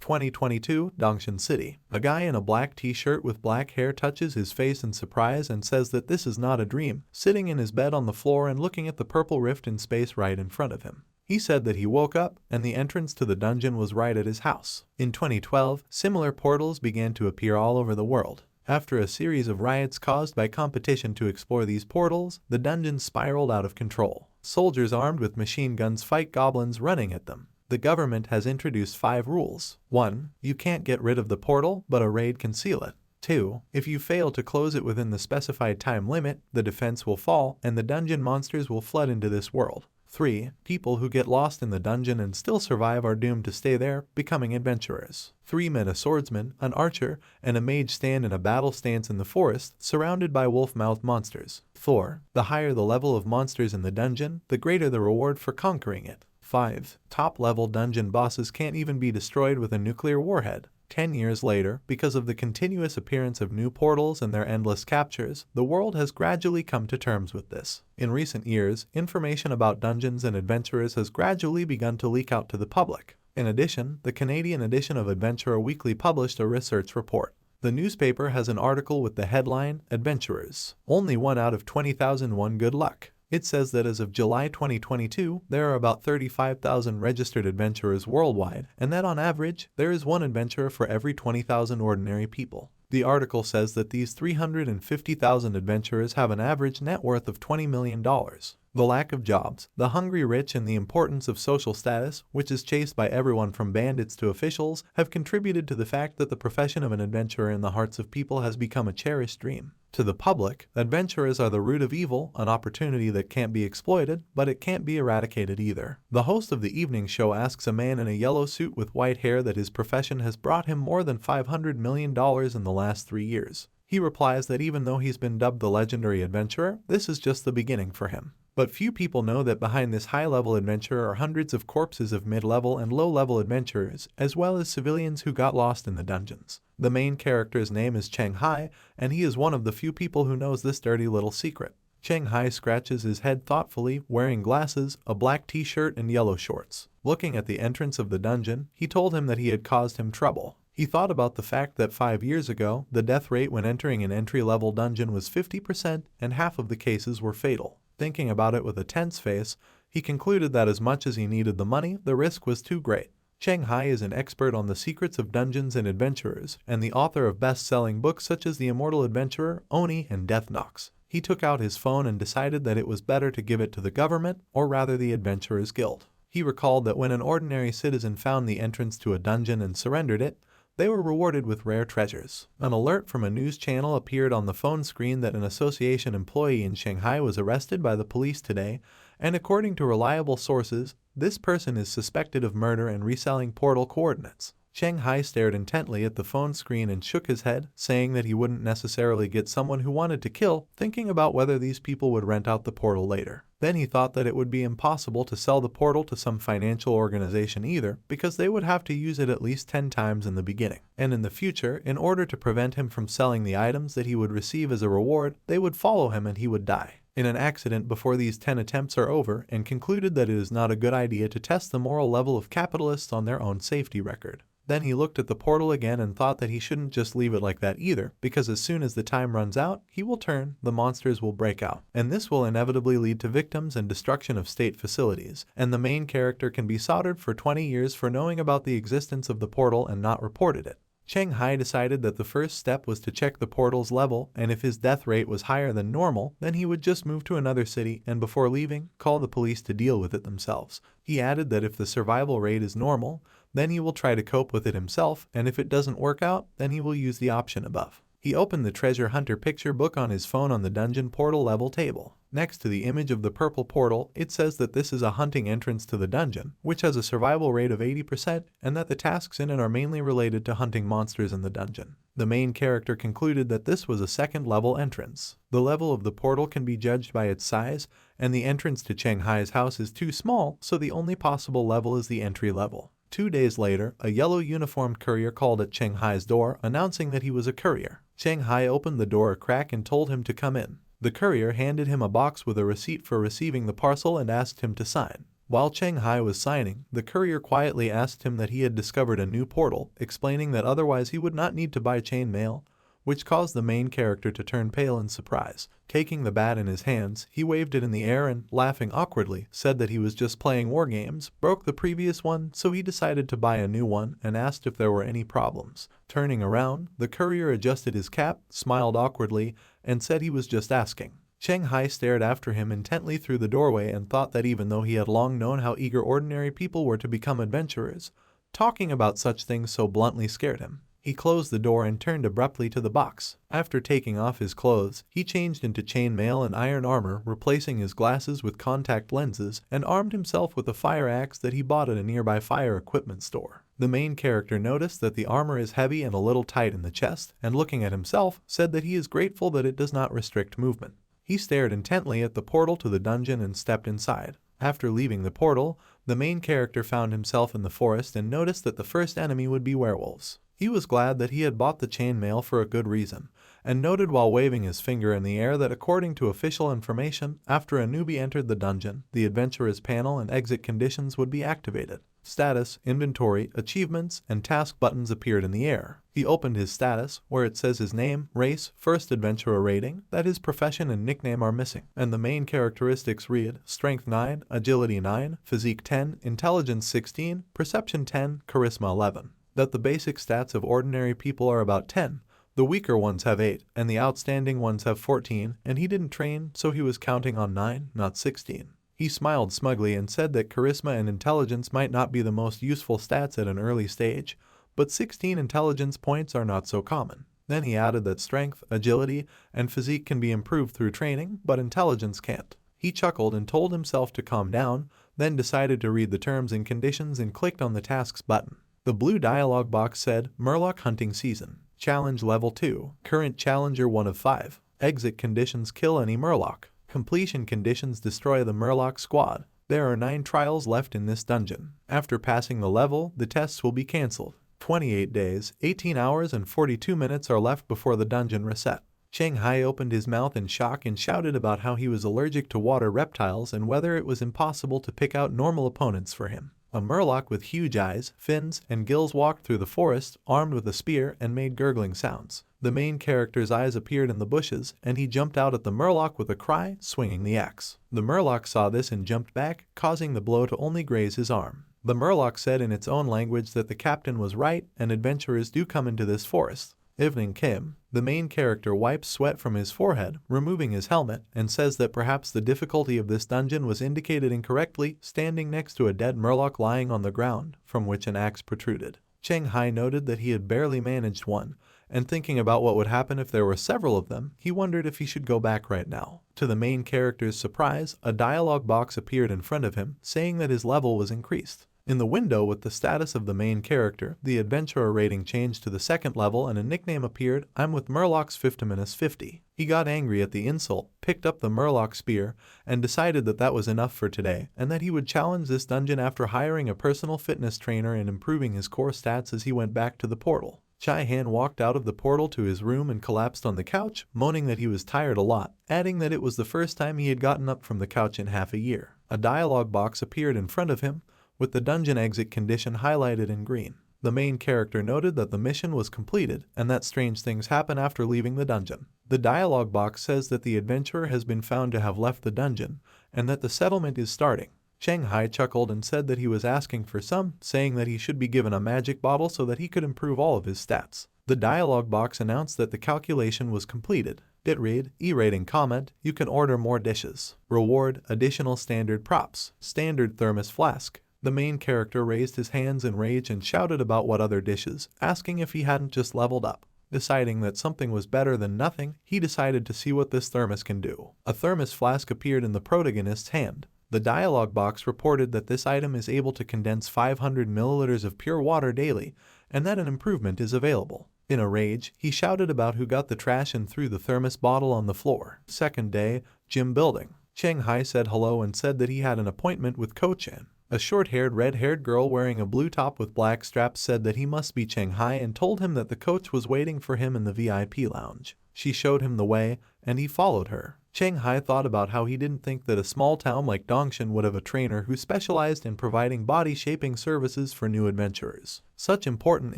2022, Dongshan City. A guy in a black t-shirt with black hair touches his face in surprise and says that this is not a dream, sitting in his bed on the floor and looking at the purple rift in space right in front of him. He said that he woke up and the entrance to the dungeon was right at his house. In 2012, similar portals began to appear all over the world. After a series of riots caused by competition to explore these portals, the dungeon spiraled out of control. Soldiers armed with machine guns fight goblins running at them. The government has introduced 5 rules. 1. You can't get rid of the portal, but a raid can seal it. 2. If you fail to close it within the specified time limit, the defense will fall and the dungeon monsters will flood into this world. 3. People who get lost in the dungeon and still survive are doomed to stay there, becoming adventurers. 3 men, a swordsman, an archer, and a mage stand in a battle stance in the forest, surrounded by wolf-mouthed monsters. 4. The higher the level of monsters in the dungeon, the greater the reward for conquering it. 5. Top-level dungeon bosses can't even be destroyed with a nuclear warhead. 10 years later, because of the continuous appearance of new portals and their endless captures, the world has gradually come to terms with this. In recent years, information about dungeons and adventurers has gradually begun to leak out to the public. In addition, the Canadian edition of Adventurer Weekly published a research report. The newspaper has an article with the headline, "Adventurers. Only 1 out of 20,000 won good luck." It says that as of July 2022, there are about 35,000 registered adventurers worldwide, and that on average, there is 1 adventurer for every 20,000 ordinary people. The article says that these 350,000 adventurers have an average net worth of $20 million. The lack of jobs, the hungry rich, and the importance of social status, which is chased by everyone from bandits to officials, have contributed to the fact that the profession of an adventurer in the hearts of people has become a cherished dream. To the public, adventurers are the root of evil, an opportunity that can't be exploited, but it can't be eradicated either. The host of the evening show asks a man in a yellow suit with white hair that his profession has brought him more than $500 million in the last 3 years. He replies that even though he's been dubbed the legendary adventurer, this is just the beginning for him. But few people know that behind this high-level adventurer are hundreds of corpses of mid-level and low-level adventurers, as well as civilians who got lost in the dungeons. The main character's name is Cheng Hai, and he is one of the few people who knows this dirty little secret. Cheng Hai scratches his head thoughtfully, wearing glasses, a black t-shirt, and yellow shorts. Looking at the entrance of the dungeon, he told him that he had caused him trouble. He thought about the fact that 5 years ago, the death rate when entering an entry-level dungeon was 50%, and half of the cases were fatal. Thinking about it with a tense face, he concluded that as much as he needed the money, the risk was too great. Cheng Hai is an expert on the secrets of dungeons and adventurers, and the author of best-selling books such as The Immortal Adventurer, Oni, and Death Knocks. He took out his phone and decided that it was better to give it to the government, or rather the Adventurers Guild. He recalled that when an ordinary citizen found the entrance to a dungeon and surrendered it, they were rewarded with rare treasures. An alert from a news channel appeared on the phone screen that an association employee in Shanghai was arrested by the police today, and according to reliable sources, this person is suspected of murder and reselling portal coordinates. Cheng Hai stared intently at the phone screen and shook his head, saying that he wouldn't necessarily get someone who wanted to kill, thinking about whether these people would rent out the portal later. Then he thought that it would be impossible to sell the portal to some financial organization either, because they would have to use it at least 10 times in the beginning. And in the future, in order to prevent him from selling the items that he would receive as a reward, they would follow him and he would die in an accident before these 10 attempts are over, and concluded that it is not a good idea to test the moral level of capitalists on their own safety record. Then he looked at the portal again and thought that he shouldn't just leave it like that either, because as soon as the time runs out, he will turn, the monsters will break out, and this will inevitably lead to victims and destruction of state facilities, and the main character can be soldered for 20 years for knowing about the existence of the portal and not reported it. Cheng Hai decided that the first step was to check the portal's level, and if his death rate was higher than normal, then he would just move to another city and before leaving, call the police to deal with it themselves. He added that if the survival rate is normal, then he will try to cope with it himself, and if it doesn't work out, then he will use the option above. He opened the treasure hunter picture book on his phone on the dungeon portal level table. Next to the image of the purple portal, it says that this is a hunting entrance to the dungeon, which has a survival rate of 80%, and that the tasks in it are mainly related to hunting monsters in the dungeon. The main character concluded that this was a second level entrance. The level of the portal can be judged by its size, and the entrance to Cheng Hai's house is too small, so the only possible level is the entry level. 2 days later, a yellow uniformed courier called at Cheng Hai's door, announcing that he was a courier. Cheng Hai opened the door a crack and told him to come in. The courier handed him a box with a receipt for receiving the parcel and asked him to sign. While Cheng Hai was signing, the courier quietly asked him that he had discovered a new portal, explaining that otherwise he would not need to buy chain mail, which caused the main character to turn pale in surprise. Taking the bat in his hands, he waved it in the air and, laughing awkwardly, said that he was just playing war games, broke the previous one, so he decided to buy a new one and asked if there were any problems. Turning around, the courier adjusted his cap, smiled awkwardly, and said he was just asking. Cheng Hai stared after him intently through the doorway and thought that even though he had long known how eager ordinary people were to become adventurers, talking about such things so bluntly scared him. He closed the door and turned abruptly to the box. After taking off his clothes, he changed into chainmail and iron armor, replacing his glasses with contact lenses, and armed himself with a fire axe that he bought at a nearby fire equipment store. The main character noticed that the armor is heavy and a little tight in the chest, and looking at himself, said that he is grateful that it does not restrict movement. He stared intently at the portal to the dungeon and stepped inside. After leaving the portal, the main character found himself in the forest and noticed that the first enemy would be werewolves. He was glad that he had bought the chainmail for a good reason, and noted while waving his finger in the air that according to official information, after a newbie entered the dungeon, the adventurer's panel and exit conditions would be activated. Status, inventory, achievements, and task buttons appeared in the air. He opened his status, where it says his name, race, first adventurer rating, that his profession and nickname are missing, and the main characteristics read Strength 9, Agility 9, Physique 10, Intelligence 16, Perception 10, Charisma 11. That the basic stats of ordinary people are about 10, the weaker ones have 8, and the outstanding ones have 14, and he didn't train, so he was counting on 9, not 16. He smiled smugly and said that charisma and intelligence might not be the most useful stats at an early stage, but 16 intelligence points are not so common. Then he added that strength, agility, and physique can be improved through training, but intelligence can't. He chuckled and told himself to calm down, then decided to read the terms and conditions and clicked on the tasks button. The blue dialog box said, Murloc Hunting Season. Challenge Level 2. Current Challenger 1 of 5. Exit conditions: kill any Murloc. Completion conditions: destroy the Murloc squad. There are 9 trials left in this dungeon. After passing the level, the tests will be cancelled. 28 days, 18 hours and 42 minutes are left before the dungeon reset. Cheng Hai opened his mouth in shock and shouted about how he was allergic to water reptiles and whether it was impossible to pick out normal opponents for him. A Murloc with huge eyes, fins, and gills walked through the forest, armed with a spear, and made gurgling sounds. The main character's eyes appeared in the bushes, and he jumped out at the Murloc with a cry, swinging the axe. The Murloc saw this and jumped back, causing the blow to only graze his arm. The Murloc said in its own language that the captain was right, and adventurers do come into this forest. Evening came. The main character wipes sweat from his forehead, removing his helmet, and says that perhaps the difficulty of this dungeon was indicated incorrectly, standing next to a dead Murloc lying on the ground, from which an axe protruded. Cheng Hai noted that he had barely managed one, and thinking about what would happen if there were several of them, he wondered if he should go back right now. To the main character's surprise, a dialogue box appeared in front of him, saying that his level was increased. In the window with the status of the main character, the adventurer rating changed to the 2nd level and a nickname appeared, I'm with Murloc's 50-50. He got angry at the insult, picked up the Murloc spear, and decided that that was enough for today, and that he would challenge this dungeon after hiring a personal fitness trainer and improving his core stats as he went back to the portal. Chai Han walked out of the portal to his room and collapsed on the couch, moaning that he was tired a lot, adding that it was the first time he had gotten up from the couch in half a year. A dialogue box appeared in front of him, with the dungeon exit condition highlighted in green. The main character noted that the mission was completed and that strange things happen after leaving the dungeon. The dialogue box says that the adventurer has been found to have left the dungeon and that the settlement is starting. Cheng Hai chuckled and said that he was asking for some, saying that he should be given a magic bottle so that he could improve all of his stats. The dialogue box announced that the calculation was completed. It read, E-rating comment, you can order more dishes. Reward, additional standard props, standard thermos flask. The main character raised his hands in rage and shouted about what other dishes, asking if he hadn't just leveled up. Deciding that something was better than nothing, he decided to see what this thermos can do. A thermos flask appeared in the protagonist's hand. The dialogue box reported that this item is able to condense 500 milliliters of pure water daily, and that an improvement is available. In a rage, he shouted about who got the trash and threw the thermos bottle on the floor. Second day, gym building. Cheng Hai said hello and said that he had an appointment with Ko-chan. A short-haired, red-haired girl wearing a blue top with black straps said that he must be Cheng Hai and told him that the coach was waiting for him in the VIP lounge. She showed him the way, and he followed her. Cheng Hai thought about how he didn't think that a small town like Dongshan would have a trainer who specialized in providing body-shaping services for new adventurers. Such important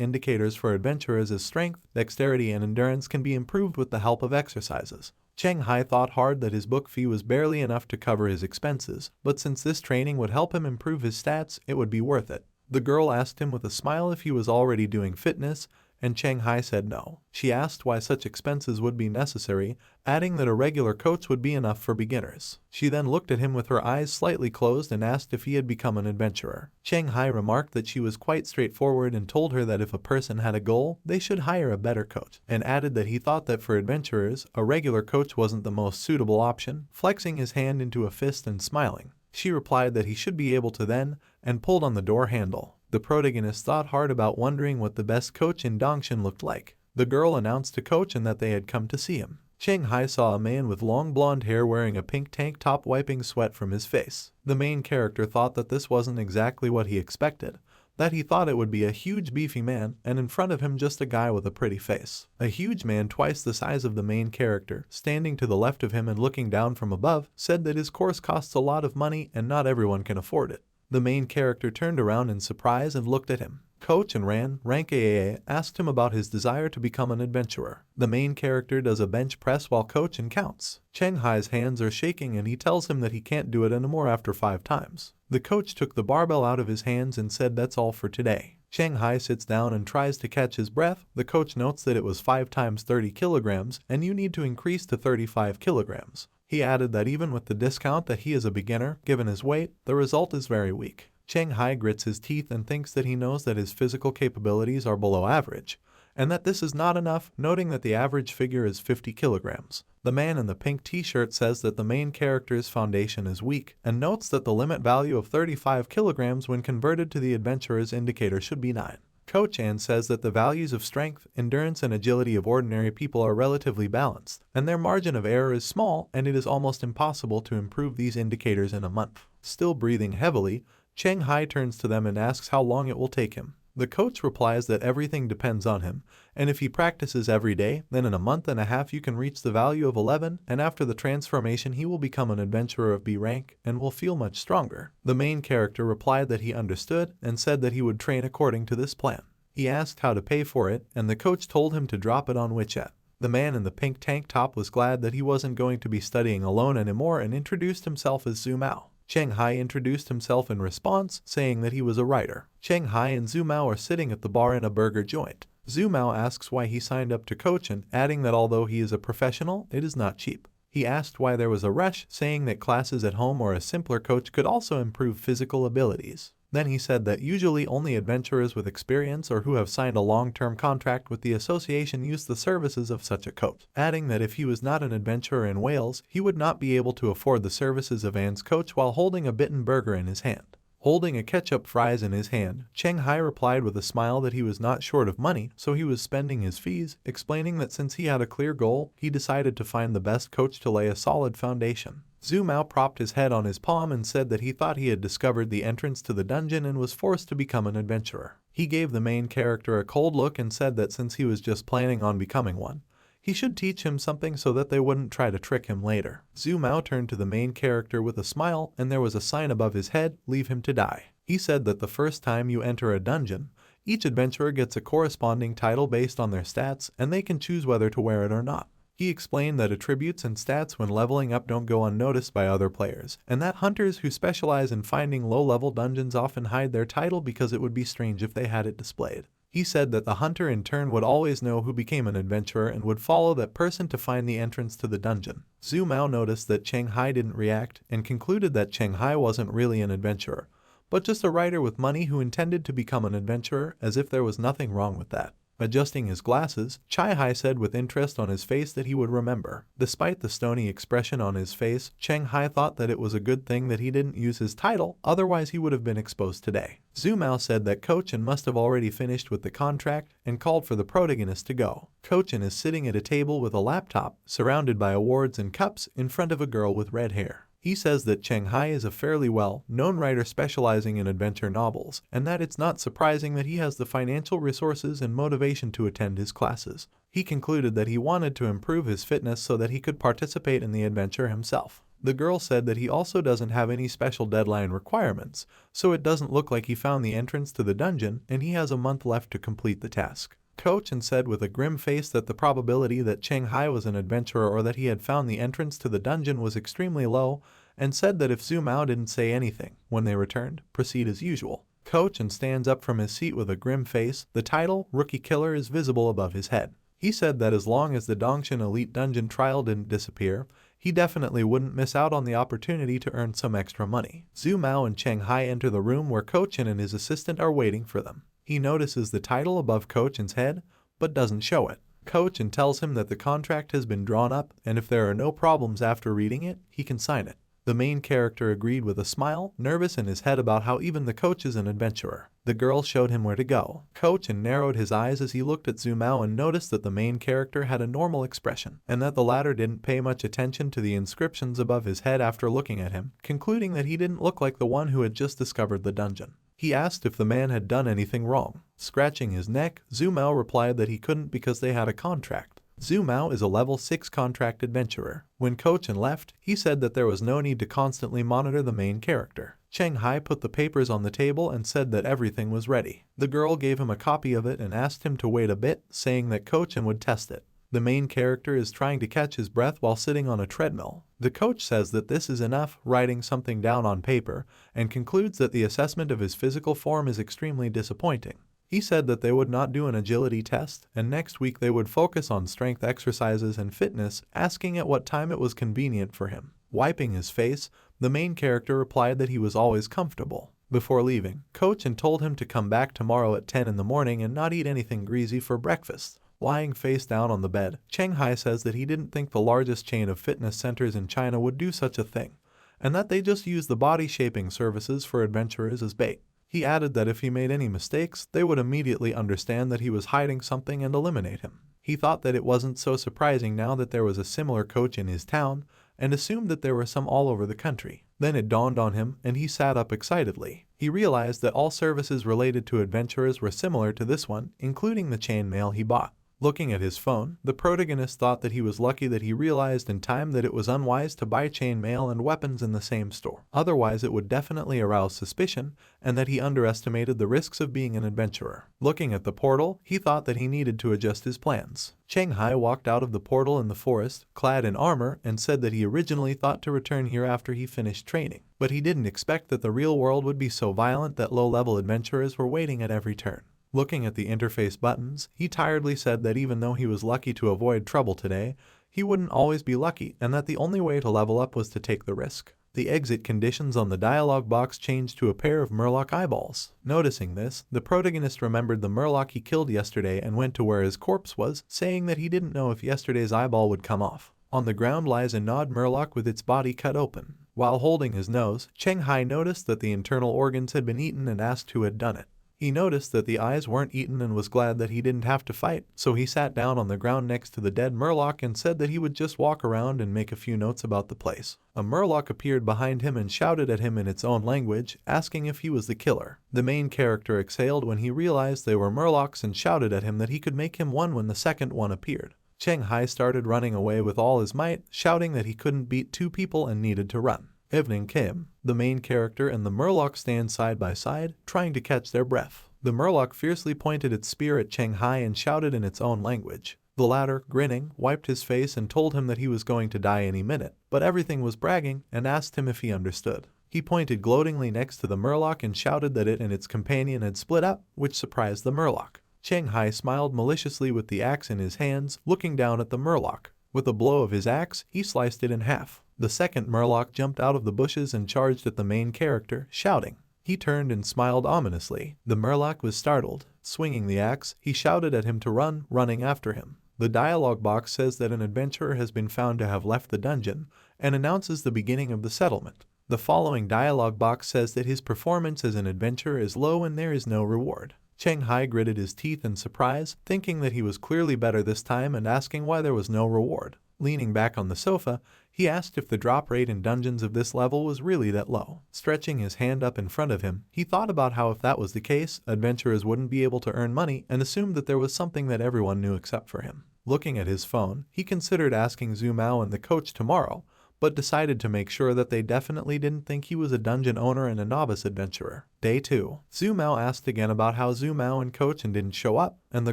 indicators for adventurers as strength, dexterity, and endurance can be improved with the help of exercises. Cheng Hai thought hard that his book fee was barely enough to cover his expenses, but since this training would help him improve his stats, it would be worth it. The girl asked him with a smile if he was already doing fitness, and Cheng Hai said no. She asked why such expenses would be necessary, adding that a regular coach would be enough for beginners. She then looked at him with her eyes slightly closed and asked if he had become an adventurer. Cheng Hai remarked that she was quite straightforward and told her that if a person had a goal, they should hire a better coach, and added that he thought that for adventurers, a regular coach wasn't the most suitable option, flexing his hand into a fist and smiling. She replied that he should be able to then, and pulled on the door handle. The protagonist thought hard about wondering what the best coach in Dongshan looked like. The girl announced to coach and that they had come to see him. Cheng Hai saw a man with long blonde hair wearing a pink tank top wiping sweat from his face. The main character thought that this wasn't exactly what he expected, that he thought it would be a huge beefy man, and in front of him just a guy with a pretty face. A huge man twice the size of the main character, standing to the left of him and looking down from above, said that his course costs a lot of money and not everyone can afford it. The main character turned around in surprise and looked at him. Coach and rank AAA asked him about his desire to become an adventurer. The main character does a bench press while coach and counts. Cheng Hai's hands are shaking and he tells him that he can't do it anymore after 5 times. The coach took the barbell out of his hands and said that's all for today. Cheng Hai sits down and tries to catch his breath. The coach notes that it was 5 times 30 kilograms and you need to increase to 35 kilograms. He added that even with the discount that he is a beginner, given his weight, the result is very weak. Cheng Hai grits his teeth and thinks that he knows that his physical capabilities are below average, and that this is not enough, noting that the average figure is 50 kilograms. The man in the pink t-shirt says that the main character's foundation is weak, and notes that the limit value of 35 kilograms when converted to the adventurer's indicator should be 9. Coach An says that the values of strength, endurance, and agility of ordinary people are relatively balanced, and their margin of error is small, and it is almost impossible to improve these indicators in a month. Still breathing heavily, Cheng Hai turns to them and asks how long it will take him. The coach replies that everything depends on him, and if he practices every day, then in a month and a half you can reach the value of 11, and after the transformation he will become an adventurer of B rank and will feel much stronger. The main character replied that he understood and said that he would train according to this plan. He asked how to pay for it, and the coach told him to drop it on WeChat. The man in the pink tank top was glad that he wasn't going to be studying alone anymore and introduced himself as Zhu Mao. Cheng Hai introduced himself in response, saying that he was a writer. Cheng Hai and Zhu Mao are sitting at the bar in a burger joint. Zhu Mao asks why he signed up to coach and adding that although he is a professional, it is not cheap. He asked why there was a rush, saying that classes at home or a simpler coach could also improve physical abilities. Then he said that usually only adventurers with experience or who have signed a long-term contract with the association use the services of such a coach, adding that if he was not an adventurer in Wales, he would not be able to afford the services of Anne's coach while holding a bitten burger in his hand. Holding a ketchup fries in his hand, Cheng Hai replied with a smile that he was not short of money, so he was spending his fees, explaining that since he had a clear goal, he decided to find the best coach to lay a solid foundation. Zhu Mao propped his head on his palm and said that he thought he had discovered the entrance to the dungeon and was forced to become an adventurer. He gave the main character a cold look and said that since he was just planning on becoming one, he should teach him something so that they wouldn't try to trick him later. Zhu Mao turned to the main character with a smile, and there was a sign above his head, "Leave him to die." He said that the first time you enter a dungeon, each adventurer gets a corresponding title based on their stats, and they can choose whether to wear it or not. He explained that attributes and stats when leveling up don't go unnoticed by other players, and that hunters who specialize in finding low-level dungeons often hide their title because it would be strange if they had it displayed. He said that the hunter in turn would always know who became an adventurer and would follow that person to find the entrance to the dungeon. Zhu Mao noticed that Cheng Hai didn't react and concluded that Cheng Hai wasn't really an adventurer, but just a writer with money who intended to become an adventurer, as if there was nothing wrong with that. Adjusting his glasses, Cheng Hai said with interest on his face that he would remember. Despite the stony expression on his face, Cheng Hai thought that it was a good thing that he didn't use his title, otherwise he would have been exposed today. Zhu Mao said that Coachin must have already finished with the contract and called for the protagonist to go. Coachin is sitting at a table with a laptop, surrounded by awards and cups, in front of a girl with red hair. He says that Cheng Hai is a fairly well-known writer specializing in adventure novels, and that it's not surprising that he has the financial resources and motivation to attend his classes. He concluded that he wanted to improve his fitness so that he could participate in the adventure himself. The girl said that he also doesn't have any special deadline requirements, so it doesn't look like he found the entrance to the dungeon and he has a month left to complete the task. Coach said with a grim face that the probability that Cheng Hai was an adventurer or that he had found the entrance to the dungeon was extremely low, and said that if Zhu Mao didn't say anything when they returned, proceed as usual. Coach stands up from his seat with a grim face. The title, Rookie Killer, is visible above his head. He said that as long as the Dongshan Elite Dungeon trial didn't disappear, he definitely wouldn't miss out on the opportunity to earn some extra money. Zhu Mao and Cheng Hai enter the room where Coach and his assistant are waiting for them. He notices the title above Coach's head, but doesn't show it. Coach tells him that the contract has been drawn up, and if there are no problems after reading it, he can sign it. The main character agreed with a smile, nervous in his head about how even the coach is an adventurer. The girl showed him where to go. Coach narrowed his eyes as he looked at Zhu Mao and noticed that the main character had a normal expression, and that the latter didn't pay much attention to the inscriptions above his head after looking at him, concluding that he didn't look like the one who had just discovered the dungeon. He asked if the man had done anything wrong. Scratching his neck, Zhu Mao replied that he couldn't because they had a contract. Zhu Mao is a level 6 contract adventurer. When Coach left, he said that there was no need to constantly monitor the main character. Cheng Hai put the papers on the table and said that everything was ready. The girl gave him a copy of it and asked him to wait a bit, saying that Coach would test it. The main character is trying to catch his breath while sitting on a treadmill. The coach says that this is enough, writing something down on paper, and concludes that the assessment of his physical form is extremely disappointing. He said that they would not do an agility test, and next week they would focus on strength exercises and fitness, asking at what time it was convenient for him. Wiping his face, the main character replied that he was always comfortable. Before leaving, Coach told him to come back tomorrow at 10 in the morning and not eat anything greasy for breakfast. Lying face down on the bed, Cheng Hai says that he didn't think the largest chain of fitness centers in China would do such a thing, and that they just use the body-shaping services for adventurers as bait. He added that if he made any mistakes, they would immediately understand that he was hiding something and eliminate him. He thought that it wasn't so surprising now that there was a similar coach in his town, and assumed that there were some all over the country. Then it dawned on him, and he sat up excitedly. He realized that all services related to adventurers were similar to this one, including the chain mail he bought. Looking at his phone, the protagonist thought that he was lucky that he realized in time that it was unwise to buy chain mail and weapons in the same store. Otherwise it would definitely arouse suspicion, and that he underestimated the risks of being an adventurer. Looking at the portal, he thought that he needed to adjust his plans. Cheng Hai walked out of the portal in the forest, clad in armor, and said that he originally thought to return here after he finished training. But he didn't expect that the real world would be so violent that low-level adventurers were waiting at every turn. Looking at the interface buttons, he tiredly said that even though he was lucky to avoid trouble today, he wouldn't always be lucky, and that the only way to level up was to take the risk. The exit conditions on the dialogue box changed to a pair of Murloc eyeballs. Noticing this, the protagonist remembered the Murloc he killed yesterday and went to where his corpse was, saying that he didn't know if yesterday's eyeball would come off. On the ground lies a gnawed Murloc with its body cut open. While holding his nose, Cheng Hai noticed that the internal organs had been eaten and asked who had done it. He noticed that the eyes weren't eaten and was glad that he didn't have to fight, so he sat down on the ground next to the dead Murloc and said that he would just walk around and make a few notes about the place. A Murloc appeared behind him and shouted at him in its own language, asking if he was the killer. The main character exhaled when he realized they were Murlocs and shouted at him that he could make him one when the second one appeared. Cheng Hai started running away with all his might, shouting that he couldn't beat two people and needed to run. Evening came. The main character and the Murloc stand side by side, trying to catch their breath. The Murloc fiercely pointed its spear at Cheng Hai and shouted in its own language. The latter, grinning, wiped his face and told him that he was going to die any minute, but everything was bragging, and asked him if he understood. He pointed gloatingly next to the Murloc and shouted that it and its companion had split up, which surprised the Murloc. Cheng Hai smiled maliciously with the axe in his hands, looking down at the Murloc. With a blow of his axe, he sliced it in half. The second Murloc jumped out of the bushes and charged at the main character, shouting. He turned and smiled ominously. The Murloc was startled. Swinging the axe, he shouted at him to run, running after him. The dialogue box says that an adventurer has been found to have left the dungeon, and announces the beginning of the settlement. The following dialogue box says that his performance as an adventurer is low and there is no reward. Cheng Hai gritted his teeth in surprise, thinking that he was clearly better this time and asking why there was no reward. Leaning back on the sofa, he asked if the drop rate in dungeons of this level was really that low. Stretching his hand up in front of him, he thought about how if that was the case, adventurers wouldn't be able to earn money and assumed that there was something that everyone knew except for him. Looking at his phone, he considered asking Zhu Mao and the coach tomorrow, but decided to make sure that they definitely didn't think he was a dungeon owner and a novice adventurer. Day 2. Zhu Mao asked again about how Zhu Mao and coach didn't show up, and the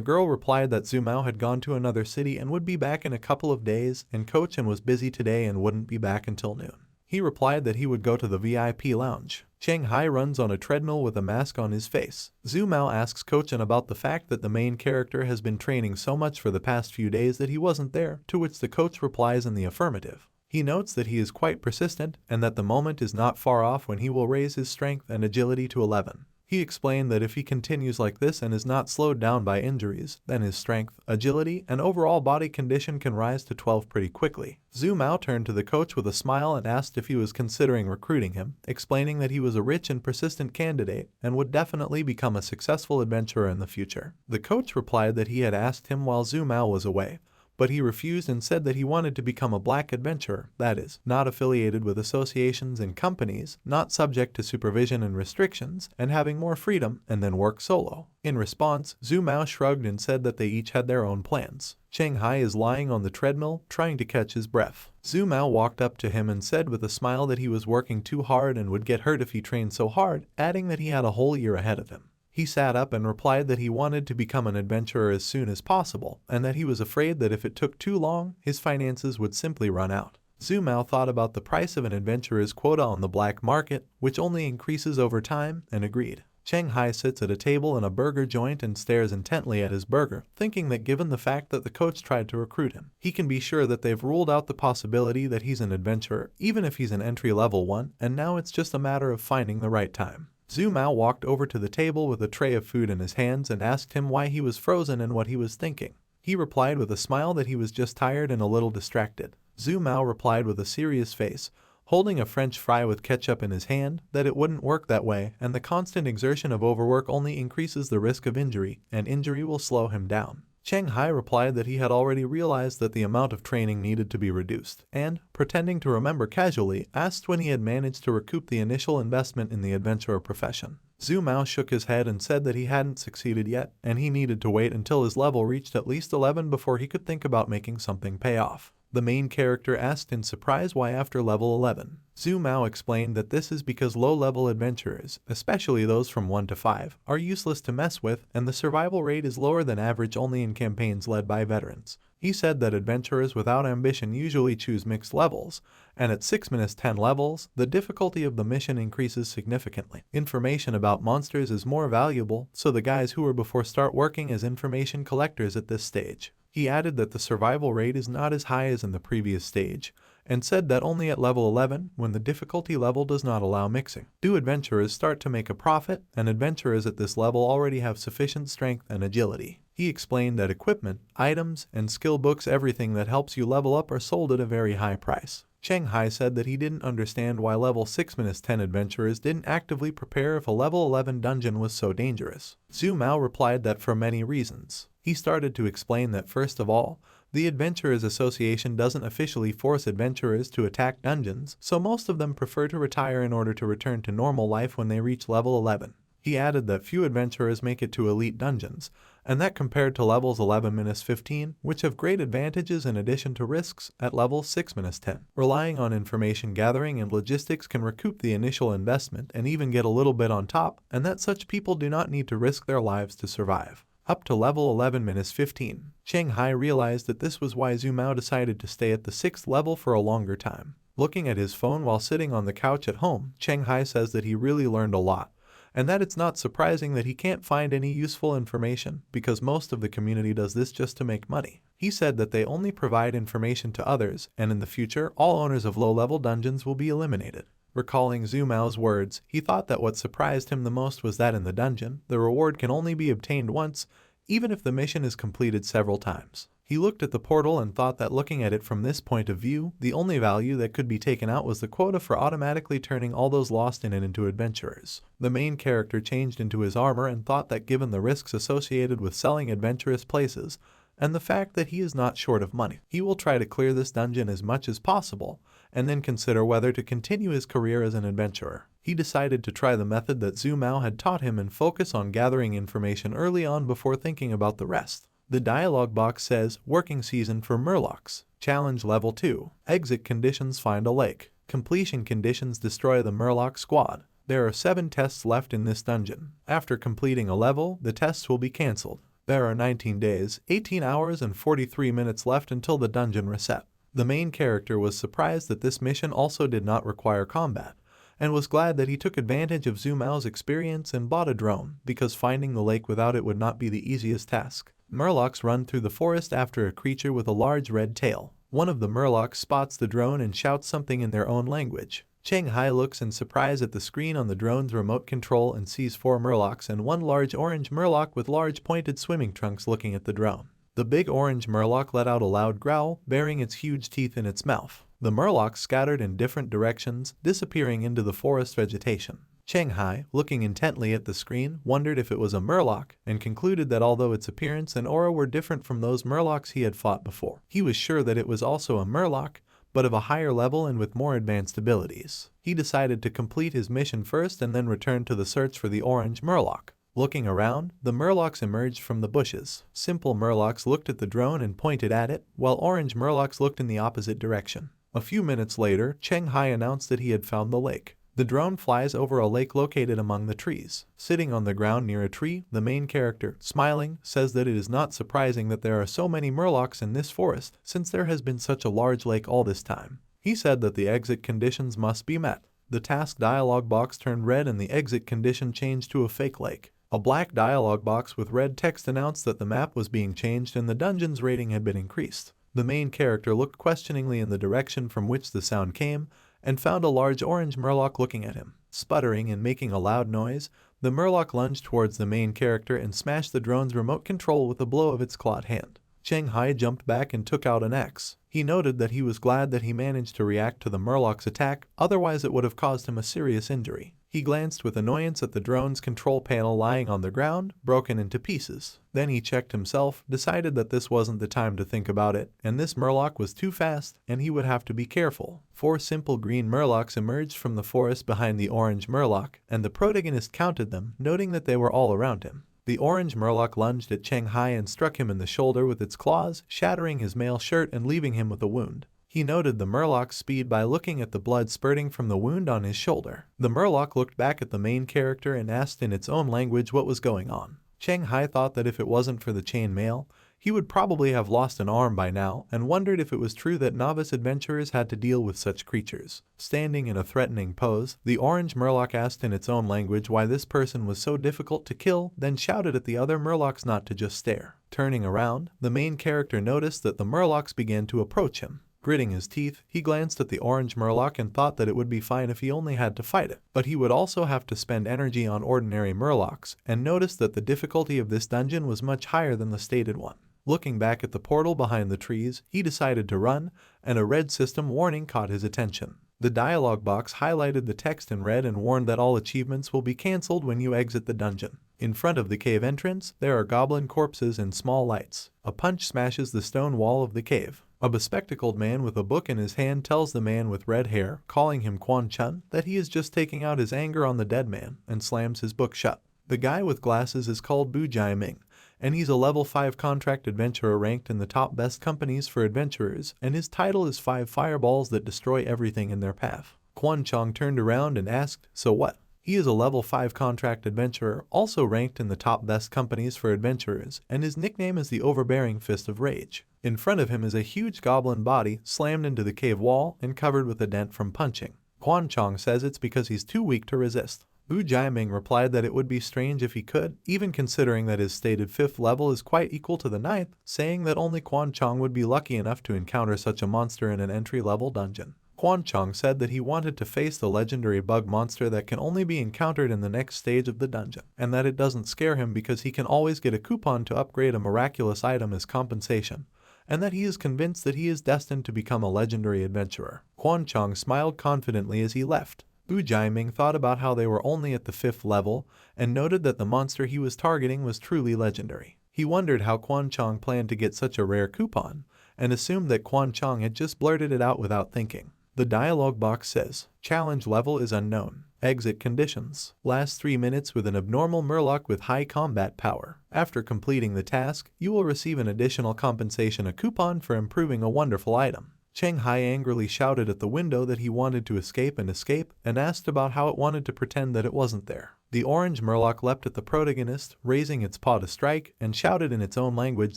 girl replied that Zhu Mao had gone to another city and would be back in a couple of days, and coach was busy today and wouldn't be back until noon. He replied that he would go to the VIP lounge. Cheng Hai runs on a treadmill with a mask on his face. Zhu Mao asks Kochan about the fact that the main character has been training so much for the past few days that he wasn't there, to which the coach replies in the affirmative. He notes that he is quite persistent and that the moment is not far off when he will raise his strength and agility to 11. He explained that if he continues like this and is not slowed down by injuries, then his strength, agility, and overall body condition can rise to 12 pretty quickly. Zhu Mao turned to the coach with a smile and asked if he was considering recruiting him, explaining that he was a rich and persistent candidate and would definitely become a successful adventurer in the future. The coach replied that he had asked him while Zhu Mao was away, but he refused and said that he wanted to become a black adventurer, that is, not affiliated with associations and companies, not subject to supervision and restrictions, and having more freedom, and then work solo. In response, Zhu Mao shrugged and said that they each had their own plans. Cheng Hai is lying on the treadmill, trying to catch his breath. Zhu Mao walked up to him and said with a smile that he was working too hard and would get hurt if he trained so hard, adding that he had a whole year ahead of him. He sat up and replied that he wanted to become an adventurer as soon as possible, and that he was afraid that if it took too long, his finances would simply run out. Zhu Mao thought about the price of an adventurer's quota on the black market, which only increases over time, and agreed. Cheng Hai sits at a table in a burger joint and stares intently at his burger, thinking that given the fact that the coach tried to recruit him, he can be sure that they've ruled out the possibility that he's an adventurer, even if he's an entry-level one, and now it's just a matter of finding the right time. Zhu Mao walked over to the table with a tray of food in his hands and asked him why he was frozen and what he was thinking. He replied with a smile that he was just tired and a little distracted. Zhu Mao replied with a serious face, holding a French fry with ketchup in his hand, that it wouldn't work that way and the constant exertion of overwork only increases the risk of injury, and injury will slow him down. Cheng Hai replied that he had already realized that the amount of training needed to be reduced, and, pretending to remember casually, asked when he had managed to recoup the initial investment in the adventurer profession. Zhu Mao shook his head and said that he hadn't succeeded yet, and he needed to wait until his level reached at least 11 before he could think about making something pay off. The main character asked in surprise why after level 11. Zhu Mao explained that this is because low-level adventurers, especially those from 1 to 5, are useless to mess with, and the survival rate is lower than average only in campaigns led by veterans. He said that adventurers without ambition usually choose mixed levels, and at 6-10 levels, the difficulty of the mission increases significantly. Information about monsters is more valuable, so the guys who are before start working as information collectors at this stage. He added that the survival rate is not as high as in the previous stage, and said that only at level 11, when the difficulty level does not allow mixing, do adventurers start to make a profit, and adventurers at this level already have sufficient strength and agility. He explained that equipment, items, and skill books, everything that helps you level up, are sold at a very high price. Cheng Hai said that he didn't understand why level 6-10 adventurers didn't actively prepare if a level 11 dungeon was so dangerous. Zhu Mao replied that for many reasons. He started to explain that first of all, the Adventurers Association doesn't officially force adventurers to attack dungeons, so most of them prefer to retire in order to return to normal life when they reach level 11. He added that few adventurers make it to elite dungeons, and that compared to levels 11-15, which have great advantages in addition to risks, at level 6-10, relying on information gathering and logistics can recoup the initial investment and even get a little bit on top, and that such people do not need to risk their lives to survive. Up to level 11-15, Cheng Hai realized that this was why Zhu Mao decided to stay at the 6th level for a longer time. Looking at his phone while sitting on the couch at home, Cheng Hai says that he really learned a lot, and that it's not surprising that he can't find any useful information because most of the community does this just to make money. He said that they only provide information to others, and in the future, all owners of low-level dungeons will be eliminated. Recalling Zhu Mao's words, he thought that what surprised him the most was that in the dungeon, the reward can only be obtained once, even if the mission is completed several times. He looked at the portal and thought that looking at it from this point of view, the only value that could be taken out was the quota for automatically turning all those lost in it into adventurers. The main character changed into his armor and thought that given the risks associated with selling adventurous places, and the fact that he is not short of money. He will try to clear this dungeon as much as possible, and then consider whether to continue his career as an adventurer. He decided to try the method that Zhu Mao had taught him and focus on gathering information early on before thinking about the rest. The dialogue box says, Working Season for Murlocs. Challenge Level 2. Exit Conditions: Find a lake. Completion conditions: Destroy the Murloc squad. There are 7 tests left in this dungeon. After completing a level, the tests will be cancelled. There are 19 days, 18 hours and 43 minutes left until the dungeon reset. The main character was surprised that this mission also did not require combat, and was glad that he took advantage of Zhu Mao's experience and bought a drone, because finding the lake without it would not be the easiest task. Murlocs run through the forest after a creature with a large red tail. One of the Murlocs spots the drone and shouts something in their own language. Cheng Hai looks in surprise at the screen on the drone's remote control and sees 4 Murlocs and one large orange Murloc with large pointed swimming trunks looking at the drone. The big orange Murloc let out a loud growl, baring its huge teeth in its mouth. The Murlocs scattered in different directions, disappearing into the forest vegetation. Cheng Hai, looking intently at the screen, wondered if it was a Murloc, and concluded that although its appearance and aura were different from those Murlocs he had fought before, he was sure that it was also a Murloc, but of a higher level and with more advanced abilities. He decided to complete his mission first and then return to the search for the orange Murloc. Looking around, the Murlocs emerged from the bushes. Simple Murlocs looked at the drone and pointed at it, while orange Murlocs looked in the opposite direction. A few minutes later, Cheng Hai announced that he had found the lake. The drone flies over a lake located among the trees. Sitting on the ground near a tree, the main character, smiling, says that it is not surprising that there are so many Murlocs in this forest, since there has been such a large lake all this time. He said that the exit conditions must be met. The task dialog box turned red and the exit condition changed to a fake lake. A black dialog box with red text announced that the map was being changed and the dungeon's rating had been increased. The main character looked questioningly in the direction from which the sound came, and found a large orange Murloc looking at him. Sputtering and making a loud noise, the Murloc lunged towards the main character and smashed the drone's remote control with a blow of its clawed hand. Cheng Hai jumped back and took out an axe. He noted that he was glad that he managed to react to the Murloc's attack, otherwise it would have caused him a serious injury. He glanced with annoyance at the drone's control panel lying on the ground, broken into pieces. Then he checked himself, decided that this wasn't the time to think about it, and this Murloc was too fast, and he would have to be careful. 4 simple green Murlocs emerged from the forest behind the orange Murloc, and the protagonist counted them, noting that they were all around him. The orange Murloc lunged at Cheng Hai and struck him in the shoulder with its claws, shattering his mail shirt and leaving him with a wound. He noted the Murloc's speed by looking at the blood spurting from the wound on his shoulder. The Murloc looked back at the main character and asked in its own language what was going on. Cheng Hai thought that if it wasn't for the chain mail, he would probably have lost an arm by now, and wondered if it was true that novice adventurers had to deal with such creatures. Standing in a threatening pose, the orange Murloc asked in its own language why this person was so difficult to kill, then shouted at the other Murlocs not to just stare. Turning around, the main character noticed that the Murlocs began to approach him. Gritting his teeth, he glanced at the orange Murloc and thought that it would be fine if he only had to fight it, but he would also have to spend energy on ordinary Murlocs, and noticed that the difficulty of this dungeon was much higher than the stated one. Looking back at the portal behind the trees, he decided to run, and a red system warning caught his attention. The dialog box highlighted the text in red and warned that all achievements will be cancelled when you exit the dungeon. In front of the cave entrance, there are goblin corpses and small lights. A punch smashes the stone wall of the cave. A bespectacled man with a book in his hand tells the man with red hair, calling him Quan Chun, that he is just taking out his anger on the dead man, and slams his book shut. The guy with glasses is called Bu Jiaming, and he's a level 5 contract adventurer ranked in the top best companies for adventurers, and his title is 5 fireballs that destroy everything in their path. Quan Chong turned around and asked, "So what?" He is a level 5 contract adventurer, also ranked in the top best companies for adventurers, and his nickname is the Overbearing Fist of Rage. In front of him is a huge goblin body slammed into the cave wall and covered with a dent from punching. Quan Chong says it's because he's too weak to resist. Bu Jiaming replied that it would be strange if he could, even considering that his stated 5th level is quite equal to the 9th, saying that only Quan Chong would be lucky enough to encounter such a monster in an entry-level dungeon. Quan Chong said that he wanted to face the legendary bug monster that can only be encountered in the next stage of the dungeon, and that it doesn't scare him because he can always get a coupon to upgrade a miraculous item as compensation, and that he is convinced that he is destined to become a legendary adventurer. Quan Chong smiled confidently as he left. Bu Jiaming thought about how they were only at the 5th level, and noted that the monster he was targeting was truly legendary. He wondered how Quan Chong planned to get such a rare coupon, and assumed that Quan Chong had just blurted it out without thinking. The dialogue box says, "Challenge level is unknown. Exit conditions. Last 3 minutes with an abnormal Murloc with high combat power. After completing the task, you will receive an additional compensation, a coupon for improving a wonderful item." Cheng Hai angrily shouted at the window that he wanted to escape, and asked about how it wanted to pretend that it wasn't there. The orange Murloc leapt at the protagonist, raising its paw to strike, and shouted in its own language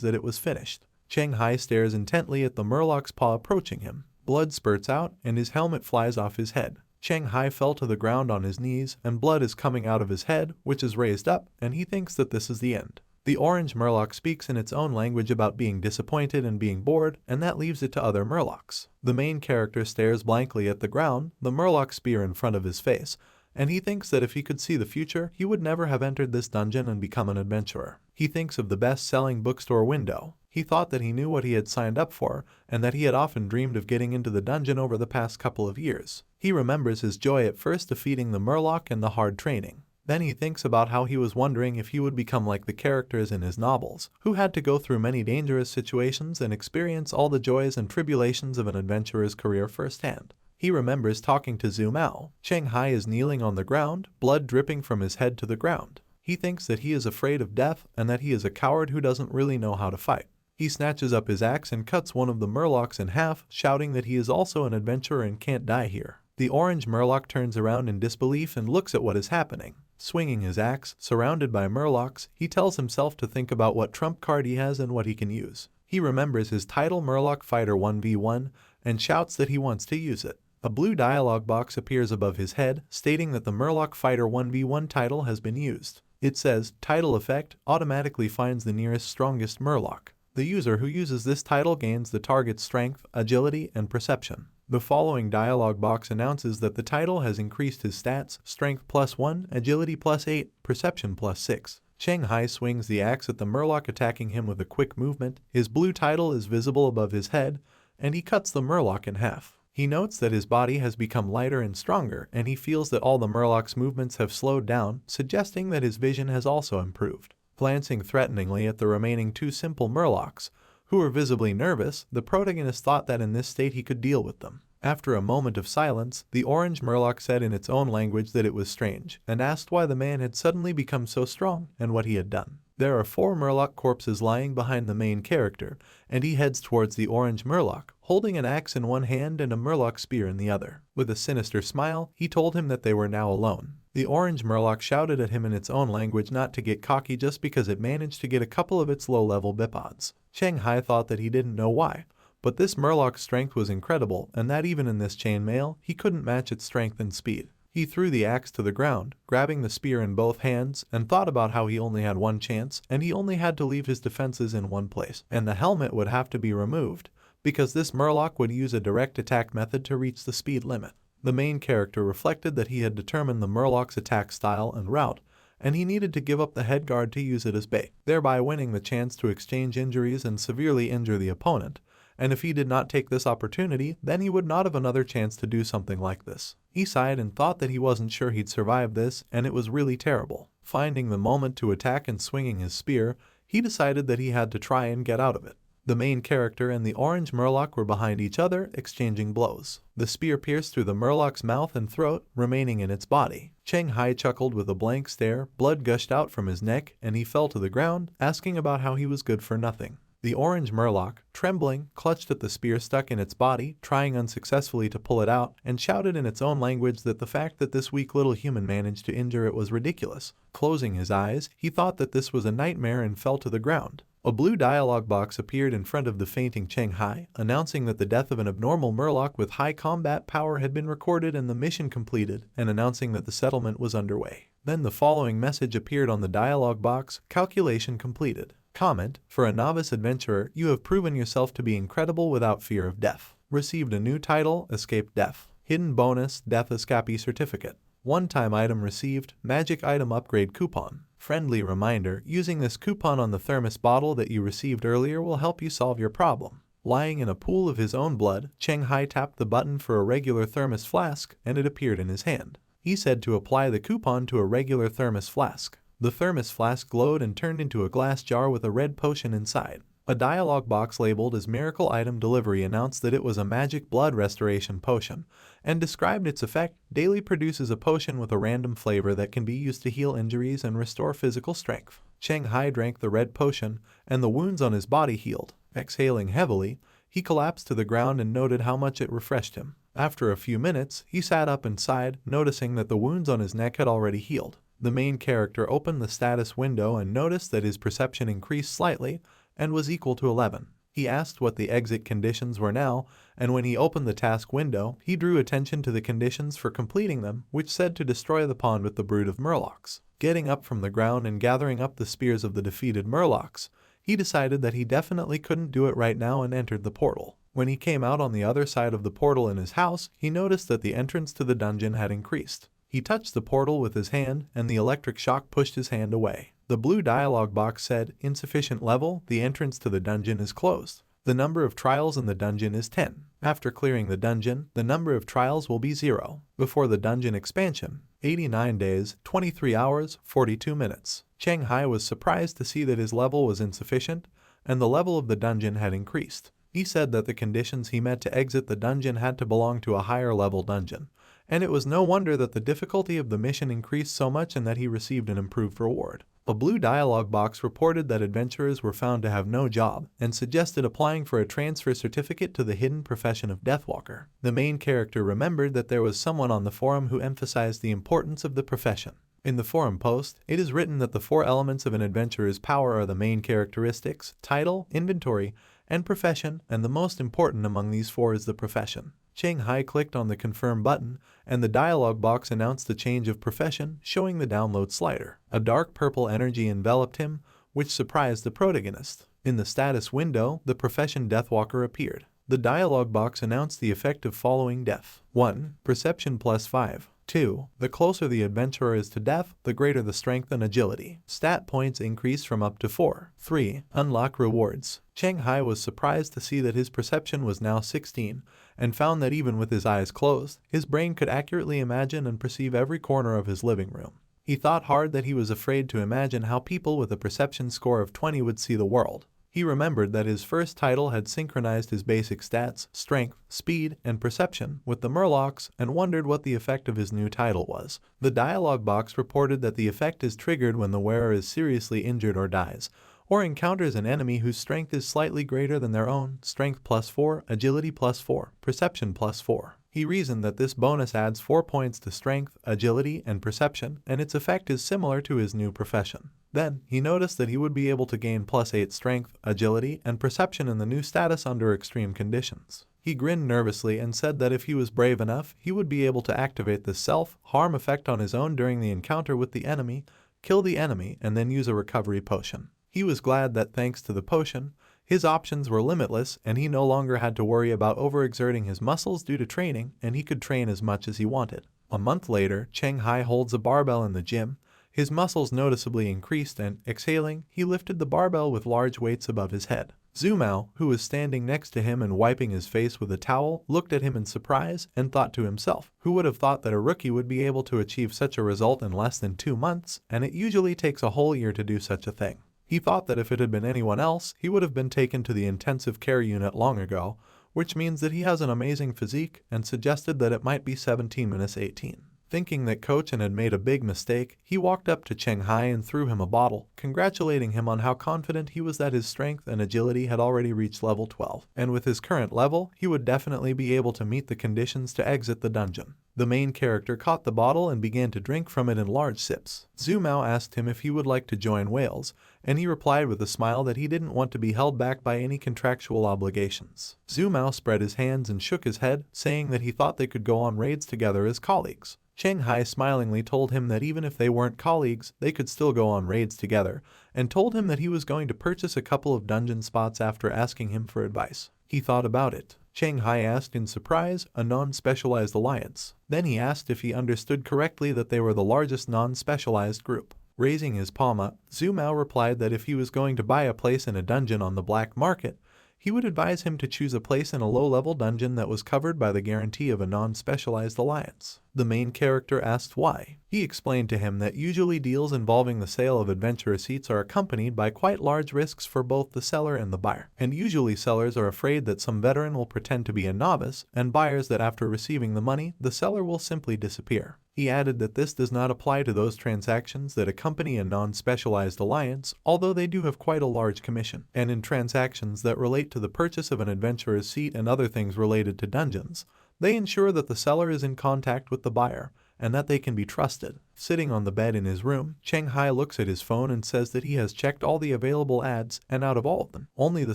that it was finished. Cheng Hai stares intently at the Murloc's paw approaching him. Blood spurts out, and his helmet flies off his head. Cheng Hai fell to the ground on his knees, and blood is coming out of his head, which is raised up, and he thinks that this is the end. The orange Murloc speaks in its own language about being disappointed and being bored, and that leaves it to other Murlocs. The main character stares blankly at the ground, the Murloc spear in front of his face, and he thinks that if he could see the future, he would never have entered this dungeon and become an adventurer. He thinks of the best-selling bookstore window. He thought that he knew what he had signed up for, and that he had often dreamed of getting into the dungeon over the past couple of years. He remembers his joy at first defeating the Murloc and the hard training. Then he thinks about how he was wondering if he would become like the characters in his novels, who had to go through many dangerous situations and experience all the joys and tribulations of an adventurer's career firsthand. He remembers talking to Zhu Mao. Cheng Hai is kneeling on the ground, blood dripping from his head to the ground. He thinks that he is afraid of death and that he is a coward who doesn't really know how to fight. He snatches up his axe and cuts one of the Murlocs in half, shouting that he is also an adventurer and can't die here. The orange Murloc turns around in disbelief and looks at what is happening. Swinging his axe, surrounded by Murlocs, he tells himself to think about what trump card he has and what he can use. He remembers his title Murloc Fighter 1v1 and shouts that he wants to use it. A blue dialogue box appears above his head, stating that the Murloc Fighter 1v1 title has been used. It says, "Title effect automatically finds the nearest strongest Murloc. The user who uses this title gains the target's strength, agility, and perception." The following dialogue box announces that the title has increased his stats, strength +1, agility +8, perception +6. Cheng Hai swings the axe at the Murloc, attacking him with a quick movement. His blue title is visible above his head, and he cuts the Murloc in half. He notes that his body has become lighter and stronger, and he feels that all the Murloc's movements have slowed down, suggesting that his vision has also improved. Glancing threateningly at the remaining 2 simple Murlocs, who were visibly nervous, the protagonist thought that in this state he could deal with them. After a moment of silence, the orange Murloc said in its own language that it was strange, and asked why the man had suddenly become so strong and what he had done. There are 4 Murloc corpses lying behind the main character, and he heads towards the orange Murloc, holding an axe in one hand and a Murloc spear in the other. With a sinister smile, he told him that they were now alone. The orange Murloc shouted at him in its own language not to get cocky just because it managed to get a couple of its low-level bipods. Cheng Hai thought that he didn't know why, but this Murloc's strength was incredible, and that even in this chainmail, he couldn't match its strength and speed. He threw the axe to the ground, grabbing the spear in both hands, and thought about how he only had one chance, and he only had to leave his defenses in one place, and the helmet would have to be removed, because this Murloc would use a direct attack method to reach the speed limit. The main character reflected that he had determined the Murloc's attack style and route, and he needed to give up the head guard to use it as bait, thereby winning the chance to exchange injuries and severely injure the opponent. And if he did not take this opportunity, then he would not have another chance to do something like this. He sighed and thought that he wasn't sure he'd survive this, and it was really terrible. Finding the moment to attack and swinging his spear, he decided that he had to try and get out of it. The main character and the orange Murloc were behind each other, exchanging blows. The spear pierced through the Murloc's mouth and throat, remaining in its body. Cheng Hai chuckled with a blank stare, blood gushed out from his neck, and he fell to the ground, asking about how he was good for nothing. The orange Murloc, trembling, clutched at the spear stuck in its body, trying unsuccessfully to pull it out, and shouted in its own language that the fact that this weak little human managed to injure it was ridiculous. Closing his eyes, he thought that this was a nightmare and fell to the ground. A blue dialogue box appeared in front of the fainting Cheng Hai, announcing that the death of an abnormal Murloc with high combat power had been recorded and the mission completed, and announcing that the settlement was underway. Then the following message appeared on the dialogue box: calculation completed. Comment: for a novice adventurer, you have proven yourself to be incredible without fear of death. Received a new title, Escaped Death. Hidden bonus, Death Escapee Certificate. One-time item received, Magic Item Upgrade Coupon. Friendly reminder, using this coupon on the thermos bottle that you received earlier will help you solve your problem. Lying in a pool of his own blood, Cheng Hai tapped the button for a regular thermos flask, and it appeared in his hand. He said to apply the coupon to a regular thermos flask. The thermos flask glowed and turned into a glass jar with a red potion inside. A dialogue box labeled as Miracle Item Delivery announced that it was a magic blood restoration potion, and described its effect. Daily produces a potion with a random flavor that can be used to heal injuries and restore physical strength. Cheng Hai drank the red potion, and the wounds on his body healed. Exhaling heavily, he collapsed to the ground and noted how much it refreshed him. After a few minutes, he sat up and sighed, noticing that the wounds on his neck had already healed. The main character opened the status window and noticed that his perception increased slightly and was equal to 11. He asked what the exit conditions were now, and when he opened the task window, he drew attention to the conditions for completing them, which said to destroy the pond with the brood of Murlocs. Getting up from the ground and gathering up the spears of the defeated Murlocs, he decided that he definitely couldn't do it right now and entered the portal. When he came out on the other side of the portal in his house, he noticed that the entrance to the dungeon had increased. He touched the portal with his hand, and the electric shock pushed his hand away. The blue dialogue box said, "Insufficient level, the entrance to the dungeon is closed. The number of trials in the dungeon is 10. After clearing the dungeon, the number of trials will be 0. Before the dungeon expansion, 89 days, 23 hours, 42 minutes. Cheng Hai was surprised to see that his level was insufficient, and the level of the dungeon had increased. He said that the conditions he met to exit the dungeon had to belong to a higher level dungeon, and it was no wonder that the difficulty of the mission increased so much and that he received an improved reward. A blue dialogue box reported that adventurers were found to have no job and suggested applying for a transfer certificate to the hidden profession of Deathwalker. The main character remembered that there was someone on the forum who emphasized the importance of the profession. In the forum post, it is written that the 4 elements of an adventurer's power are the main characteristics, title, inventory, and profession, and the most important among these 4 is the profession. Cheng Hai clicked on the confirm button, and the dialog box announced the change of profession, showing the download slider. A dark purple energy enveloped him, which surprised the protagonist. In the status window, the profession Deathwalker appeared. The dialog box announced the effect of following death. 1. Perception plus 5. 2. The closer the adventurer is to death, the greater the strength and agility. Stat points increase from up to 4. 3. Unlock rewards. Cheng Hai was surprised to see that his perception was now 16, and found that even with his eyes closed, his brain could accurately imagine and perceive every corner of his living room. He thought hard that he was afraid to imagine how people with a perception score of 20 would see the world. He remembered that his first title had synchronized his basic stats, strength, speed, and perception with the Murlocs, and wondered what the effect of his new title was. The dialog box reported that the effect is triggered when the wearer is seriously injured or dies, or encounters an enemy whose strength is slightly greater than their own, strength plus 4, agility plus 4, perception plus 4. He reasoned that this bonus adds 4 points to strength, agility, and perception, and its effect is similar to his new profession. Then, he noticed that he would be able to gain plus 8 strength, agility, and perception in the new status under extreme conditions. He grinned nervously and said that if he was brave enough, he would be able to activate the self-harm effect on his own during the encounter with the enemy, kill the enemy, and then use a recovery potion. He was glad that thanks to the potion, his options were limitless and he no longer had to worry about overexerting his muscles due to training, and he could train as much as he wanted. A month later, Cheng Hai holds a barbell in the gym. His muscles noticeably increased and, exhaling, he lifted the barbell with large weights above his head. Zumao, who was standing next to him and wiping his face with a towel, looked at him in surprise and thought to himself, who would have thought that a rookie would be able to achieve such a result in less than 2 months, and it usually takes a whole year to do such a thing. He thought that if it had been anyone else, he would have been taken to the intensive care unit long ago, which means that he has an amazing physique, and suggested that it might be 17-18. Thinking that Cochin had made a big mistake, he walked up to Cheng Hai and threw him a bottle, congratulating him on how confident he was that his strength and agility had already reached level 12, and with his current level, he would definitely be able to meet the conditions to exit the dungeon. The main character caught the bottle and began to drink from it in large sips. Zumao asked him if he would like to join Wales, and he replied with a smile that he didn't want to be held back by any contractual obligations. Zumao spread his hands and shook his head, saying that he thought they could go on raids together as colleagues. Cheng Hai smilingly told him that even if they weren't colleagues, they could still go on raids together, and told him that he was going to purchase a couple of dungeon spots after asking him for advice. He thought about it. Cheng Hai asked in surprise, a non-specialized alliance. Then he asked if he understood correctly that they were the largest non-specialized group. Raising his palm up, Zumao replied that if he was going to buy a place in a dungeon on the black market, he would advise him to choose a place in a low-level dungeon that was covered by the guarantee of a non-specialized alliance. The main character asked why. He explained to him that usually deals involving the sale of adventure receipts are accompanied by quite large risks for both the seller and the buyer, and usually sellers are afraid that some veteran will pretend to be a novice, and buyers that after receiving the money, the seller will simply disappear. He added that this does not apply to those transactions that accompany a non-specialized alliance, although they do have quite a large commission, and in transactions that relate to the purchase of an adventurer's seat and other things related to dungeons, they ensure that the seller is in contact with the buyer, and that they can be trusted. Sitting on the bed in his room, Cheng Hai looks at his phone and says that he has checked all the available ads, and out of all of them, only the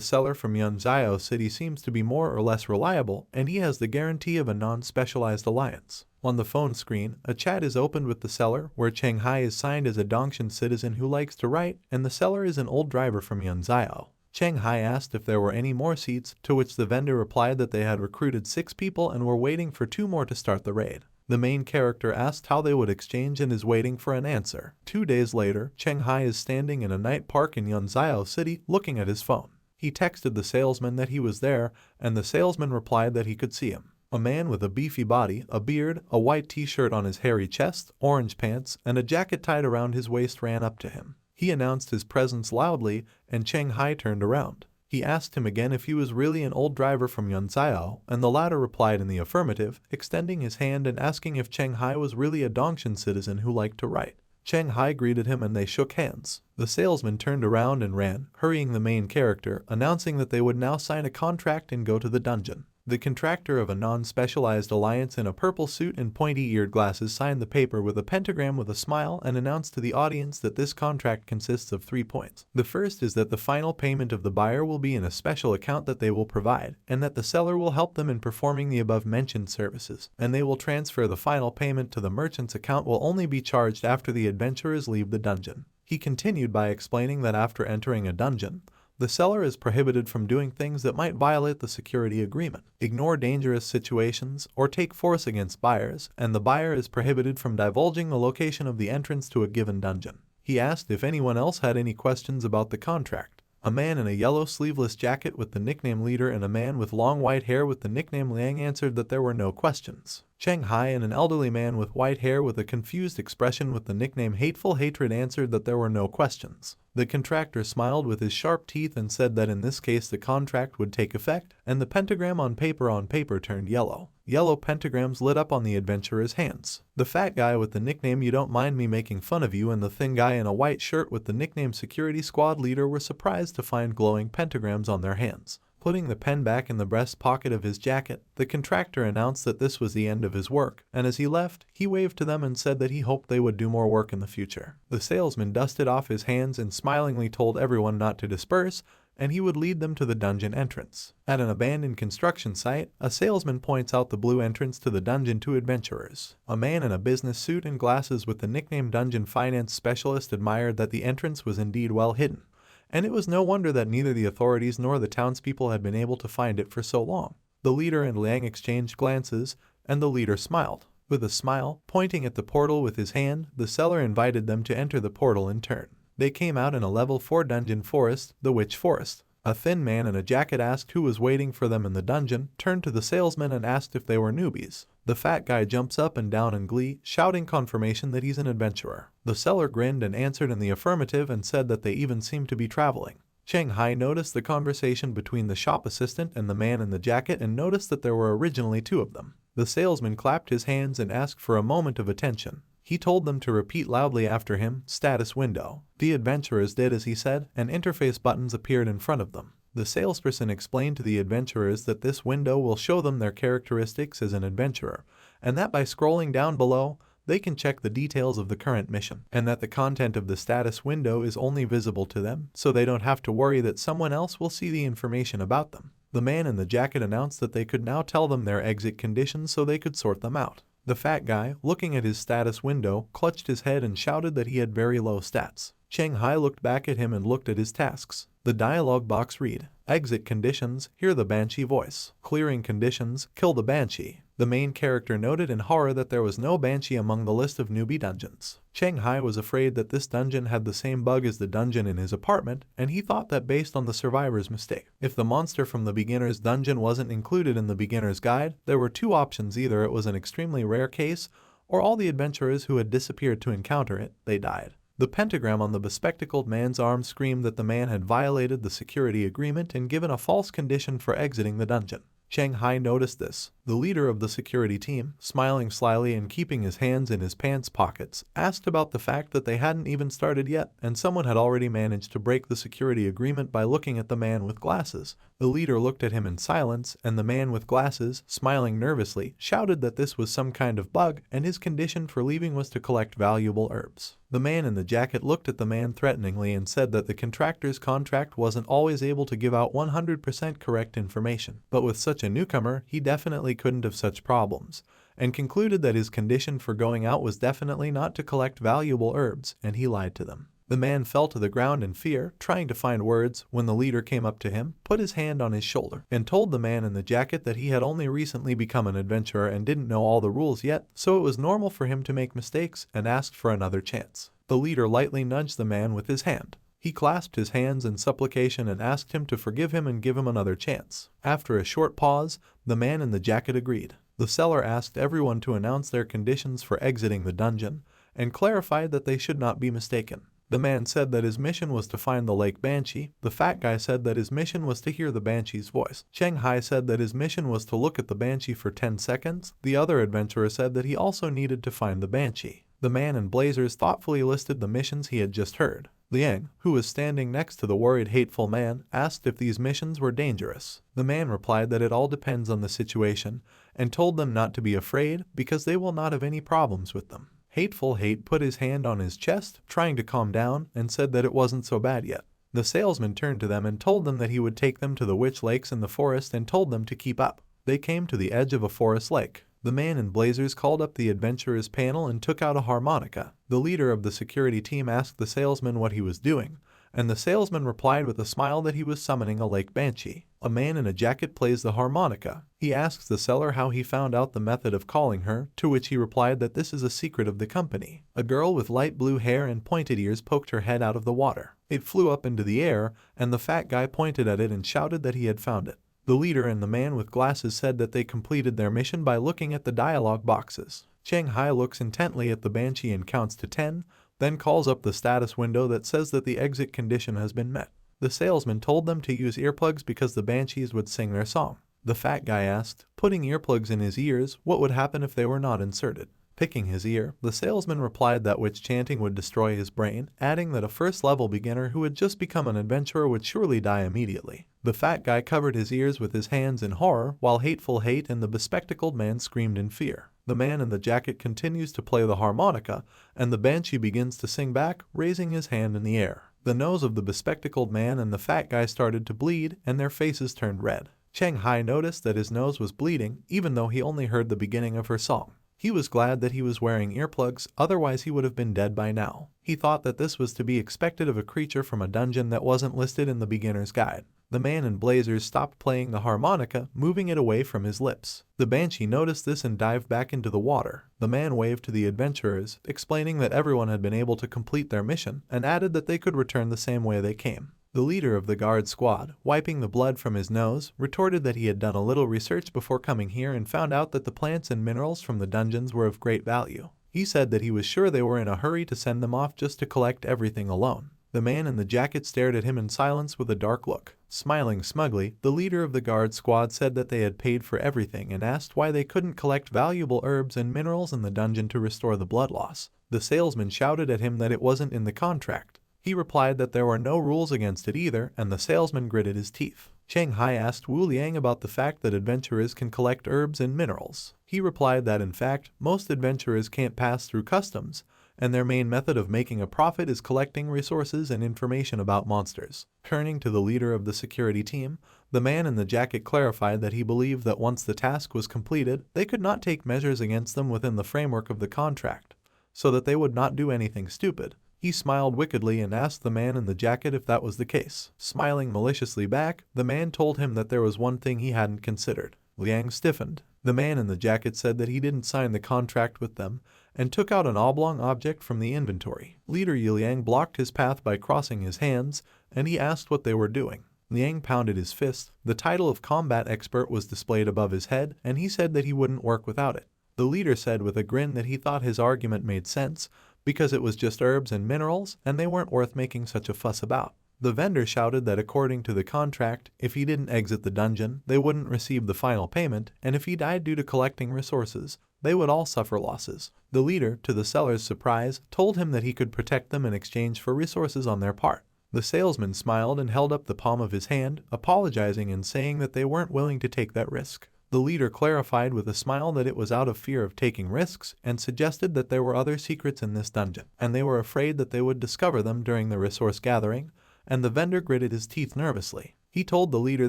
seller from Yunzhou City seems to be more or less reliable, and he has the guarantee of a non-specialized alliance. On the phone screen, a chat is opened with the seller, where Cheng Hai is signed as a Dongshan citizen who likes to write, and the seller is an old driver from Yunzhou. Cheng Hai asked if there were any more seats, to which the vendor replied that they had recruited 6 people and were waiting for 2 more to start the raid. The main character asked how they would exchange and is waiting for an answer. 2 days later, Cheng Hai is standing in a night park in Yunzhou City looking at his phone. He texted the salesman that he was there, and the salesman replied that he could see him. A man with a beefy body, a beard, a white t-shirt on his hairy chest, orange pants, and a jacket tied around his waist ran up to him. He announced his presence loudly, and Cheng Hai turned around. He asked him again if he was really an old driver from Yunzhou, and the latter replied in the affirmative, extending his hand and asking if Cheng Hai was really a Dongshan citizen who liked to write. Cheng Hai greeted him and they shook hands. The salesman turned around and ran, hurrying the main character, announcing that they would now sign a contract and go to the dungeon. The contractor of a non-specialized alliance in a purple suit and pointy-eared glasses signed the paper with a pentagram with a smile and announced to the audience that this contract consists of 3 points. The first is that the final payment of the buyer will be in a special account that they will provide, and that the seller will help them in performing the above-mentioned services, and they will transfer the final payment to the merchant's account will only be charged after the adventurers leave the dungeon. He continued by explaining that after entering a dungeon, the seller is prohibited from doing things that might violate the security agreement, ignore dangerous situations, or take force against buyers, and the buyer is prohibited from divulging the location of the entrance to a given dungeon. He asked if anyone else had any questions about the contract. A man in a yellow sleeveless jacket with the nickname Leader and a man with long white hair with the nickname Liang answered that there were no questions. Cheng Hai and an elderly man with white hair with a confused expression with the nickname Hateful Hatred answered that there were no questions. The contractor smiled with his sharp teeth and said that in this case the contract would take effect, and the pentagram on paper turned yellow. Yellow pentagrams lit up on the adventurer's hands. The fat guy with the nickname You Don't Mind Me Making Fun of You and the thin guy in a white shirt with the nickname Security Squad Leader were surprised to find glowing pentagrams on their hands. Putting the pen back in the breast pocket of his jacket, the contractor announced that this was the end of his work, and as he left, he waved to them and said that he hoped they would do more work in the future. The salesman dusted off his hands and smilingly told everyone not to disperse, and he would lead them to the dungeon entrance. At an abandoned construction site, a salesman points out the blue entrance to the dungeon to adventurers. A man in a business suit and glasses with the nickname Dungeon Finance Specialist admired that the entrance was indeed well hidden, and it was no wonder that neither the authorities nor the townspeople had been able to find it for so long. The leader and Liang exchanged glances, and the leader smiled. With a smile, pointing at the portal with his hand, the seller invited them to enter the portal in turn. They came out in a level 4 dungeon forest, the Witch Forest. A thin man in a jacket asked who was waiting for them in the dungeon, turned to the salesman and asked if they were newbies. The fat guy jumps up and down in glee, shouting confirmation that he's an adventurer. The seller grinned and answered in the affirmative and said that they even seemed to be traveling. Cheng Hai noticed the conversation between the shop assistant and the man in the jacket and noticed that there were originally 2 of them. The salesman clapped his hands and asked for a moment of attention. He told them to repeat loudly after him, "Status window." The adventurers did as he said, and interface buttons appeared in front of them. The salesperson explained to the adventurers that this window will show them their characteristics as an adventurer, and that by scrolling down below, they can check the details of the current mission, and that the content of the status window is only visible to them, so they don't have to worry that someone else will see the information about them. The man in the jacket announced that they could now tell them their exit conditions so they could sort them out. The fat guy, looking at his status window, clutched his head and shouted that he had very low stats. Cheng Hai looked back at him and looked at his tasks. The dialog box read, "Exit conditions, hear the Banshee voice. Clearing conditions, kill the Banshee." The main character noted in horror that there was no Banshee among the list of newbie dungeons. Cheng Hai was afraid that this dungeon had the same bug as the dungeon in his apartment, and he thought that based on the survivor's mistake, if the monster from the beginner's dungeon wasn't included in the beginner's guide, there were 2 options: either it was an extremely rare case, or all the adventurers who had disappeared to encounter it, they died. The pentagram on the bespectacled man's arm screamed that the man had violated the security agreement and given a false condition for exiting the dungeon. Chang Hai noticed this. The leader of the security team, smiling slyly and keeping his hands in his pants pockets, asked about the fact that they hadn't even started yet and someone had already managed to break the security agreement by looking at the man with glasses. The leader looked at him in silence, and the man with glasses, smiling nervously, shouted that this was some kind of bug and his condition for leaving was to collect valuable herbs. The man in the jacket looked at the man threateningly and said that the contractor's contract wasn't always able to give out 100% correct information, but with such a newcomer, he definitely couldn't have such problems, and concluded that his condition for going out was definitely not to collect valuable herbs, and he lied to them. The man fell to the ground in fear, trying to find words, when the leader came up to him, put his hand on his shoulder, and told the man in the jacket that he had only recently become an adventurer and didn't know all the rules yet, so it was normal for him to make mistakes, and asked for another chance. The leader lightly nudged the man with his hand. He clasped his hands in supplication and asked him to forgive him and give him another chance. After a short pause, the man in the jacket agreed. The seller asked everyone to announce their conditions for exiting the dungeon, and clarified that they should not be mistaken. The man said that his mission was to find the lake banshee. The fat guy said that his mission was to hear the banshee's voice. Chang Hai said that his mission was to look at the banshee for 10 seconds. The other adventurer said that he also needed to find the banshee. The man in blazers thoughtfully listed the missions he had just heard. Liang, who was standing next to the worried, hateful man, asked if these missions were dangerous. The man replied that it all depends on the situation, and told them not to be afraid because they will not have any problems with them. Hateful Hate put his hand on his chest, trying to calm down, and said that it wasn't so bad yet. The salesman turned to them and told them that he would take them to the witch lakes in the forest and told them to keep up. They came to the edge of a forest lake. The man in blazers called up the adventurers panel and took out a harmonica. The leader of the security team asked the salesman what he was doing, and the salesman replied with a smile that he was summoning a lake banshee. A man in a jacket plays the harmonica. He asks the seller how he found out the method of calling her, to which he replied that this is a secret of the company. A girl with light blue hair and pointed ears poked her head out of the water. It flew up into the air, and the fat guy pointed at it and shouted that he had found it. The leader and the man with glasses said that they completed their mission by looking at the dialogue boxes. Chang Hai looks intently at the banshee and counts to 10, then calls up the status window that says that the exit condition has been met. The salesman told them to use earplugs because the banshees would sing their song. The fat guy asked, putting earplugs in his ears, what would happen if they were not inserted. Picking his ear, the salesman replied that witch chanting would destroy his brain, adding that a first-level beginner who had just become an adventurer would surely die immediately. The fat guy covered his ears with his hands in horror, while Hateful Hate and the bespectacled man screamed in fear. The man in the jacket continues to play the harmonica, and the banshee begins to sing back, raising his hand in the air. The nose of the bespectacled man and the fat guy started to bleed, and their faces turned red. Chang Hai noticed that his nose was bleeding, even though he only heard the beginning of her song. He was glad that he was wearing earplugs, otherwise he would have been dead by now. He thought that this was to be expected of a creature from a dungeon that wasn't listed in the beginner's guide. The man in blazers stopped playing the harmonica, moving it away from his lips. The banshee noticed this and dived back into the water. The man waved to the adventurers, explaining that everyone had been able to complete their mission, and added that they could return the same way they came. The leader of the guard squad, wiping the blood from his nose, retorted that he had done a little research before coming here and found out that the plants and minerals from the dungeons were of great value. He said that he was sure they were in a hurry to send them off just to collect everything alone. The man in the jacket stared at him in silence with a dark look. Smiling smugly, the leader of the guard squad said that they had paid for everything and asked why they couldn't collect valuable herbs and minerals in the dungeon to restore the blood loss. The salesman shouted at him that it wasn't in the contract. He replied that there were no rules against it either, and the salesman gritted his teeth. Chang Hai asked Wu Liang about the fact that adventurers can collect herbs and minerals. He replied that in fact, most adventurers can't pass through customs, and their main method of making a profit is collecting resources and information about monsters. Turning to the leader of the security team, the man in the jacket clarified that he believed that once the task was completed, they could not take measures against them within the framework of the contract, so that they would not do anything stupid. He smiled wickedly and asked the man in the jacket if that was the case. Smiling maliciously back, the man told him that there was one thing he hadn't considered. Liang stiffened. The man in the jacket said that he didn't sign the contract with them and took out an oblong object from the inventory. Leader Liang blocked his path by crossing his hands, and he asked what they were doing. Liang pounded his fist. The title of combat expert was displayed above his head, and he said that he wouldn't work without it. The leader said with a grin that he thought his argument made sense because it was just herbs and minerals and they weren't worth making such a fuss about. The vendor shouted that according to the contract, if he didn't exit the dungeon, they wouldn't receive the final payment, and if he died due to collecting resources, they would all suffer losses. The leader, to the seller's surprise, told him that he could protect them in exchange for resources on their part. The salesman smiled and held up the palm of his hand, apologizing and saying that they weren't willing to take that risk. The leader clarified with a smile that it was out of fear of taking risks and suggested that there were other secrets in this dungeon, and they were afraid that they would discover them during the resource gathering, and the vendor gritted his teeth nervously. He told the leader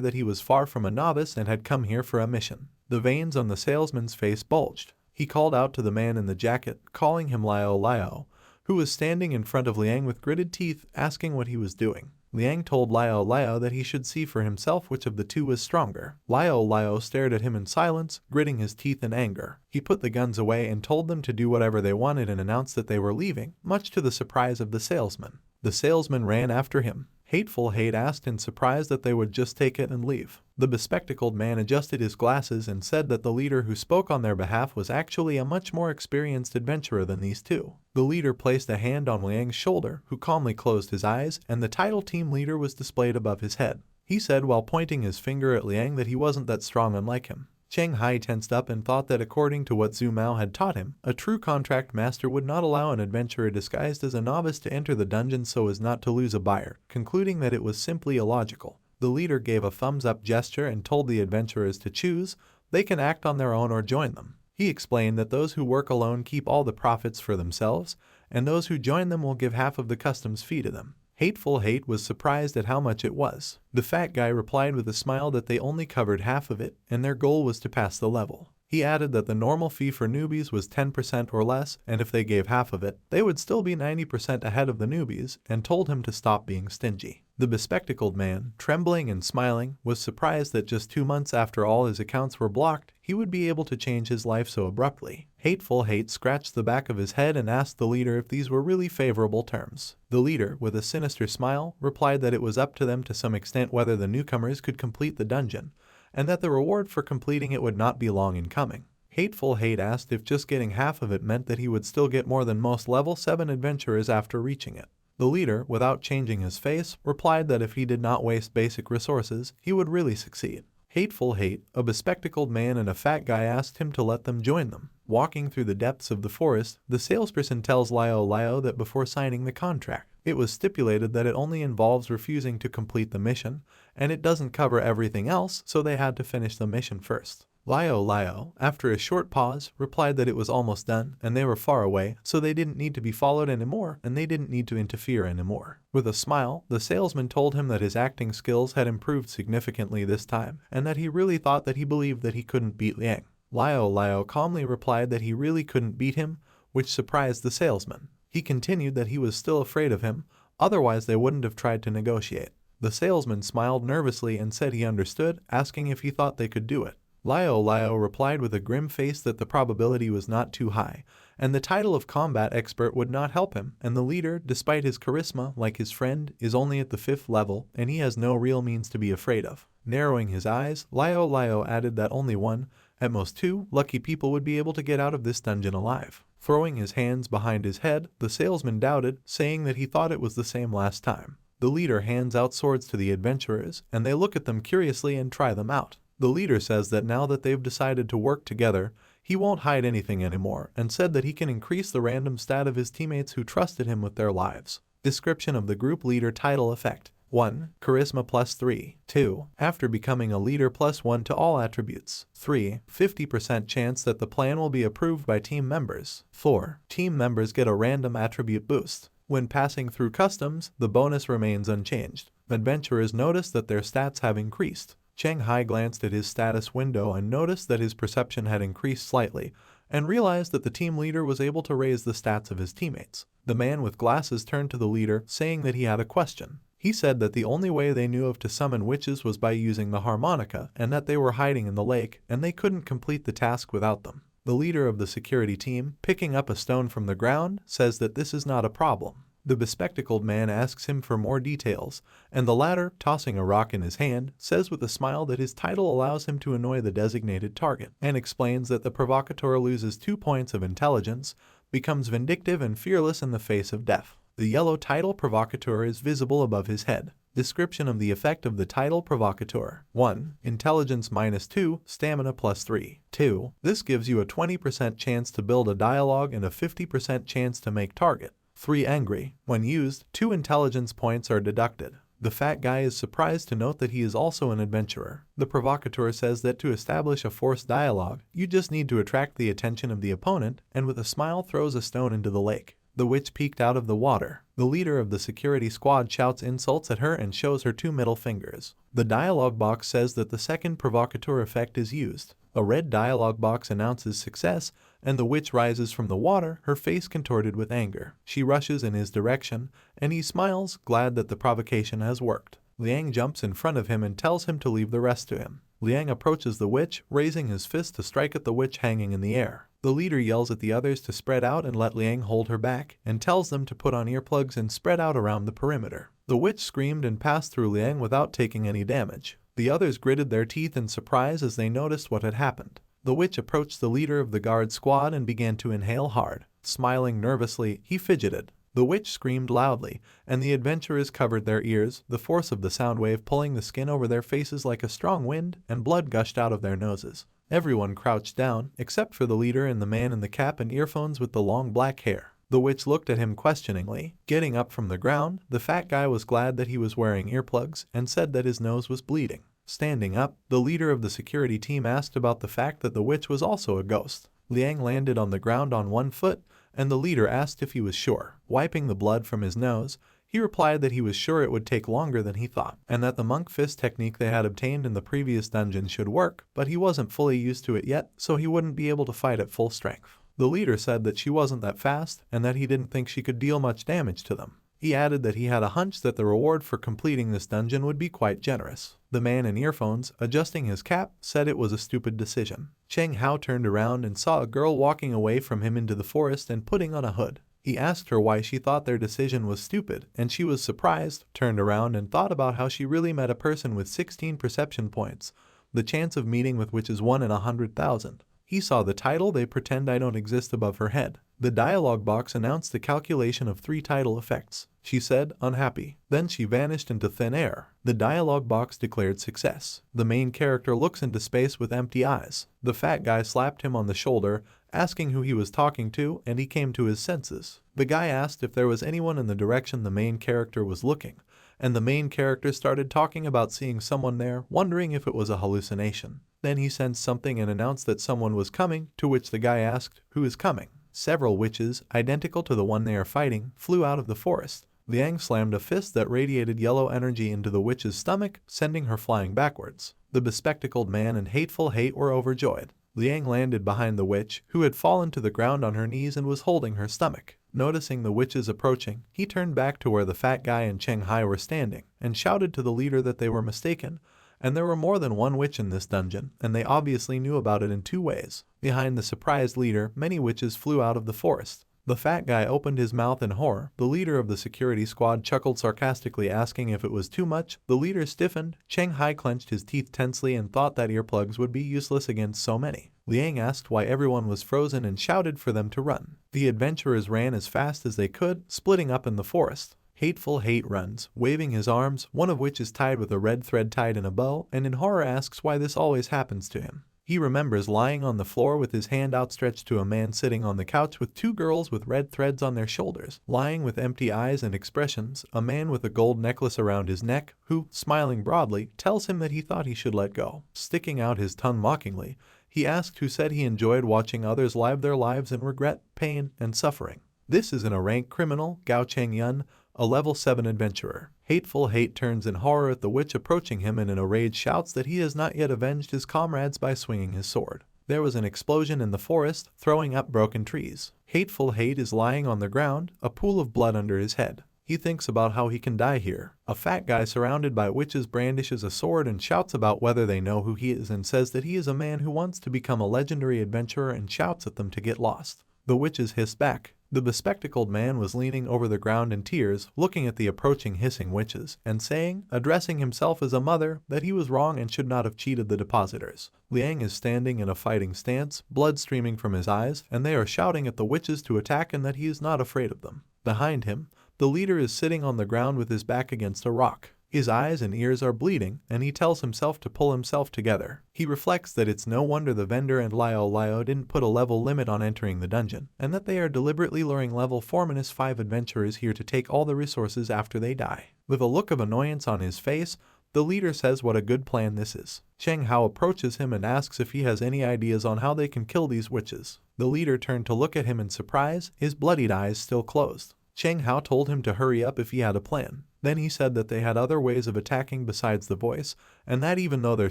that he was far from a novice and had come here for a mission. The veins on the salesman's face bulged. He called out to the man in the jacket, calling him Liao Liao, who was standing in front of Liang with gritted teeth, asking what he was doing. Liang told Liao Liao that he should see for himself which of the two was stronger. Liao Liao stared at him in silence, gritting his teeth in anger. He put the guns away and told them to do whatever they wanted and announced that they were leaving, much to the surprise of the salesman. The salesman ran after him. Hateful Hate asked in surprise that they would just take it and leave. The bespectacled man adjusted his glasses and said that the leader who spoke on their behalf was actually a much more experienced adventurer than these two. The leader placed a hand on Liang's shoulder, who calmly closed his eyes, and the title team leader was displayed above his head. He said while pointing his finger at Liang that he wasn't that strong unlike him. Cheng Hai tensed up and thought that according to what Zhu Mao had taught him, a true contract master would not allow an adventurer disguised as a novice to enter the dungeon so as not to lose a buyer, concluding that it was simply illogical. The leader gave a thumbs-up gesture and told the adventurers to choose. They can act on their own or join them. He explained that those who work alone keep all the profits for themselves, and those who join them will give half of the customs fee to them. Hateful Hate was surprised at how much it was. The fat guy replied with a smile that they only covered half of it, and their goal was to pass the level. He added that the normal fee for newbies was 10% or less, and if they gave half of it, they would still be 90% ahead of the newbies, and told him to stop being stingy. The bespectacled man, trembling and smiling, was surprised that just 2 months after all his accounts were blocked, he would be able to change his life so abruptly. Hateful Hate scratched the back of his head and asked the leader if these were really favorable terms. The leader, with a sinister smile, replied that it was up to them to some extent whether the newcomers could complete the dungeon, and that the reward for completing it would not be long in coming. Hateful Hate asked if just getting half of it meant that he would still get more than most level 7 adventurers after reaching it. The leader, without changing his face, replied that if he did not waste basic resources, he would really succeed. Hateful Hate, a bespectacled man and a fat guy asked him to let them join them. Walking through the depths of the forest, the salesperson tells Liao Liao that before signing the contract, it was stipulated that it only involves refusing to complete the mission, and it doesn't cover everything else, so they had to finish the mission first. Liao Liao, after a short pause, replied that it was almost done, and they were far away, so they didn't need to be followed anymore, and they didn't need to interfere anymore. With a smile, the salesman told him that his acting skills had improved significantly this time, and that he really thought that he believed that he couldn't beat Liang. Liao Liao calmly replied that he really couldn't beat him, which surprised the salesman. He continued that he was still afraid of him, otherwise they wouldn't have tried to negotiate. The salesman smiled nervously and said he understood, asking if he thought they could do it. Liao Liao replied with a grim face that the probability was not too high, and the title of combat expert would not help him, and the leader, despite his charisma, like his friend, is only at the 5th level, and he has no real means to be afraid of. Narrowing his eyes, Liao Liao added that only 1, at most 2, lucky people would be able to get out of this dungeon alive. Throwing his hands behind his head, the salesman doubted, saying that he thought it was the same last time. The leader hands out swords to the adventurers, and they look at them curiously and try them out. The leader says that now that they've decided to work together, he won't hide anything anymore, and said that he can increase the random stat of his teammates who trusted him with their lives. Description of the group leader title effect. 1. Charisma +3. 2. After becoming a leader +1 to all attributes. 3. 50% chance that the plan will be approved by team members. 4. Team members get a random attribute boost. When passing through customs, the bonus remains unchanged. Adventurers notice that their stats have increased. Cheng Hai glanced at his status window and noticed that his perception had increased slightly, and realized that the team leader was able to raise the stats of his teammates. The man with glasses turned to the leader, saying that he had a question. He said that the only way they knew of to summon witches was by using the harmonica, and that they were hiding in the lake, and they couldn't complete the task without them. The leader of the security team, picking up a stone from the ground, says that this is not a problem. The bespectacled man asks him for more details, and the latter, tossing a rock in his hand, says with a smile that his title allows him to annoy the designated target, and explains that the provocateur loses 2 points of intelligence, becomes vindictive and fearless in the face of death. The yellow title provocateur is visible above his head. Description of the effect of the title provocateur. 1. Intelligence -2, stamina +3. 2. This gives you a 20% chance to build a dialogue and a 50% chance to make target. 3. Angry. When used, 2 intelligence points are deducted. The fat guy is surprised to note that he is also an adventurer. The provocateur says that to establish a forced dialogue, you just need to attract the attention of the opponent, and with a smile throws a stone into the lake. The witch peeked out of the water. The leader of the security squad shouts insults at her and shows her 2 middle fingers. The dialogue box says that the second provocateur effect is used. A red dialogue box announces success, and the witch rises from the water, her face contorted with anger. She rushes in his direction, and he smiles, glad that the provocation has worked. Liang jumps in front of him and tells him to leave the rest to him. Liang approaches the witch, raising his fist to strike at the witch hanging in the air. The leader yells at the others to spread out and let Liang hold her back, and tells them to put on earplugs and spread out around the perimeter. The witch screamed and passed through Liang without taking any damage. The others gritted their teeth in surprise as they noticed what had happened. The witch approached the leader of the guard squad and began to inhale hard. Smiling nervously, he fidgeted. The witch screamed loudly, and the adventurers covered their ears, the force of the sound wave pulling the skin over their faces like a strong wind, and blood gushed out of their noses. Everyone crouched down, except for the leader and the man in the cap and earphones with the long black hair. The witch looked at him questioningly. Getting up from the ground, the fat guy was glad that he was wearing earplugs, and said that his nose was bleeding. Standing up, the leader of the security team asked about the fact that the witch was also a ghost. Liang landed on the ground on 1 foot, and the leader asked if he was sure. Wiping the blood from his nose, he replied that he was sure it would take longer than he thought, and that the monk fist technique they had obtained in the previous dungeon should work, but he wasn't fully used to it yet, so he wouldn't be able to fight at full strength. The leader said that she wasn't that fast, and that he didn't think she could deal much damage to them. He added that he had a hunch that the reward for completing this dungeon would be quite generous. The man in earphones, adjusting his cap, said it was a stupid decision. Cheng Hao turned around and saw a girl walking away from him into the forest and putting on a hood. He asked her why she thought their decision was stupid, and she was surprised, turned around and thought about how she really met a person with 16 perception points, the chance of meeting with which is 1 in 100,000. He saw the title "They Pretend I Don't Exist" above her head. The dialogue box announced the calculation of 3 title effects. She said, unhappy. Then she vanished into thin air. The dialogue box declared success. The main character looks into space with empty eyes. The fat guy slapped him on the shoulder, asking who he was talking to, and he came to his senses. The guy asked if there was anyone in the direction the main character was looking, and the main character started talking about seeing someone there, wondering if it was a hallucination. Then he sensed something and announced that someone was coming, to which the guy asked, who is coming? Several witches, identical to the one they are fighting, flew out of the forest. Liang slammed a fist that radiated yellow energy into the witch's stomach, sending her flying backwards. The bespectacled man and Hateful Hate were overjoyed. Liang landed behind the witch, who had fallen to the ground on her knees and was holding her stomach. Noticing the witches approaching, he turned back to where the fat guy and Cheng Hai were standing, and shouted to the leader that they were mistaken, and there were more than one witch in this dungeon, and they obviously knew about it in 2 ways. Behind the surprised leader, many witches flew out of the forest. The fat guy opened his mouth in horror. The leader of the security squad chuckled sarcastically, asking if it was too much. The leader stiffened. Cheng Hai clenched his teeth tensely and thought that earplugs would be useless against so many. Liang asked why everyone was frozen and shouted for them to run. The adventurers ran as fast as they could, splitting up in the forest. Hateful Hate runs, waving his arms, one of which is tied with a red thread tied in a bow, and in horror asks why this always happens to him. He remembers lying on the floor with his hand outstretched to a man sitting on the couch with 2 girls with red threads on their shoulders, lying with empty eyes and expressions, a man with a gold necklace around his neck, who, smiling broadly, tells him that he thought he should let go. Sticking out his tongue mockingly, he asked who said he enjoyed watching others live their lives in regret, pain, and suffering. This isn't a rank criminal, Gao Cheng Yun, a level 7 adventurer. Hateful Hate turns in horror at the witch approaching him and in a rage shouts that he has not yet avenged his comrades by swinging his sword. There was an explosion in the forest, throwing up broken trees. Hateful Hate is lying on the ground, a pool of blood under his head. He thinks about how he can die here. A fat guy surrounded by witches brandishes a sword and shouts about whether they know who he is and says that he is a man who wants to become a legendary adventurer and shouts at them to get lost. The witches hissed back. The bespectacled man was leaning over the ground in tears, looking at the approaching hissing witches, and saying, addressing himself as a mother, that he was wrong and should not have cheated the depositors. Liang is standing in a fighting stance, blood streaming from his eyes, and they are shouting at the witches to attack and that he is not afraid of them. Behind him, the leader is sitting on the ground with his back against a rock. His eyes and ears are bleeding, and he tells himself to pull himself together. He reflects that it's no wonder the vendor and Liao didn't put a level limit on entering the dungeon, and that they are deliberately luring level 4-5 adventurers here to take all the resources after they die. With a look of annoyance on his face, the leader says what a good plan this is. Cheng Hao approaches him and asks if he has any ideas on how they can kill these witches. The leader turned to look at him in surprise, his bloodied eyes still closed. Cheng Hao told him to hurry up if he had a plan. Then he said that they had other ways of attacking besides the voice, and that even though their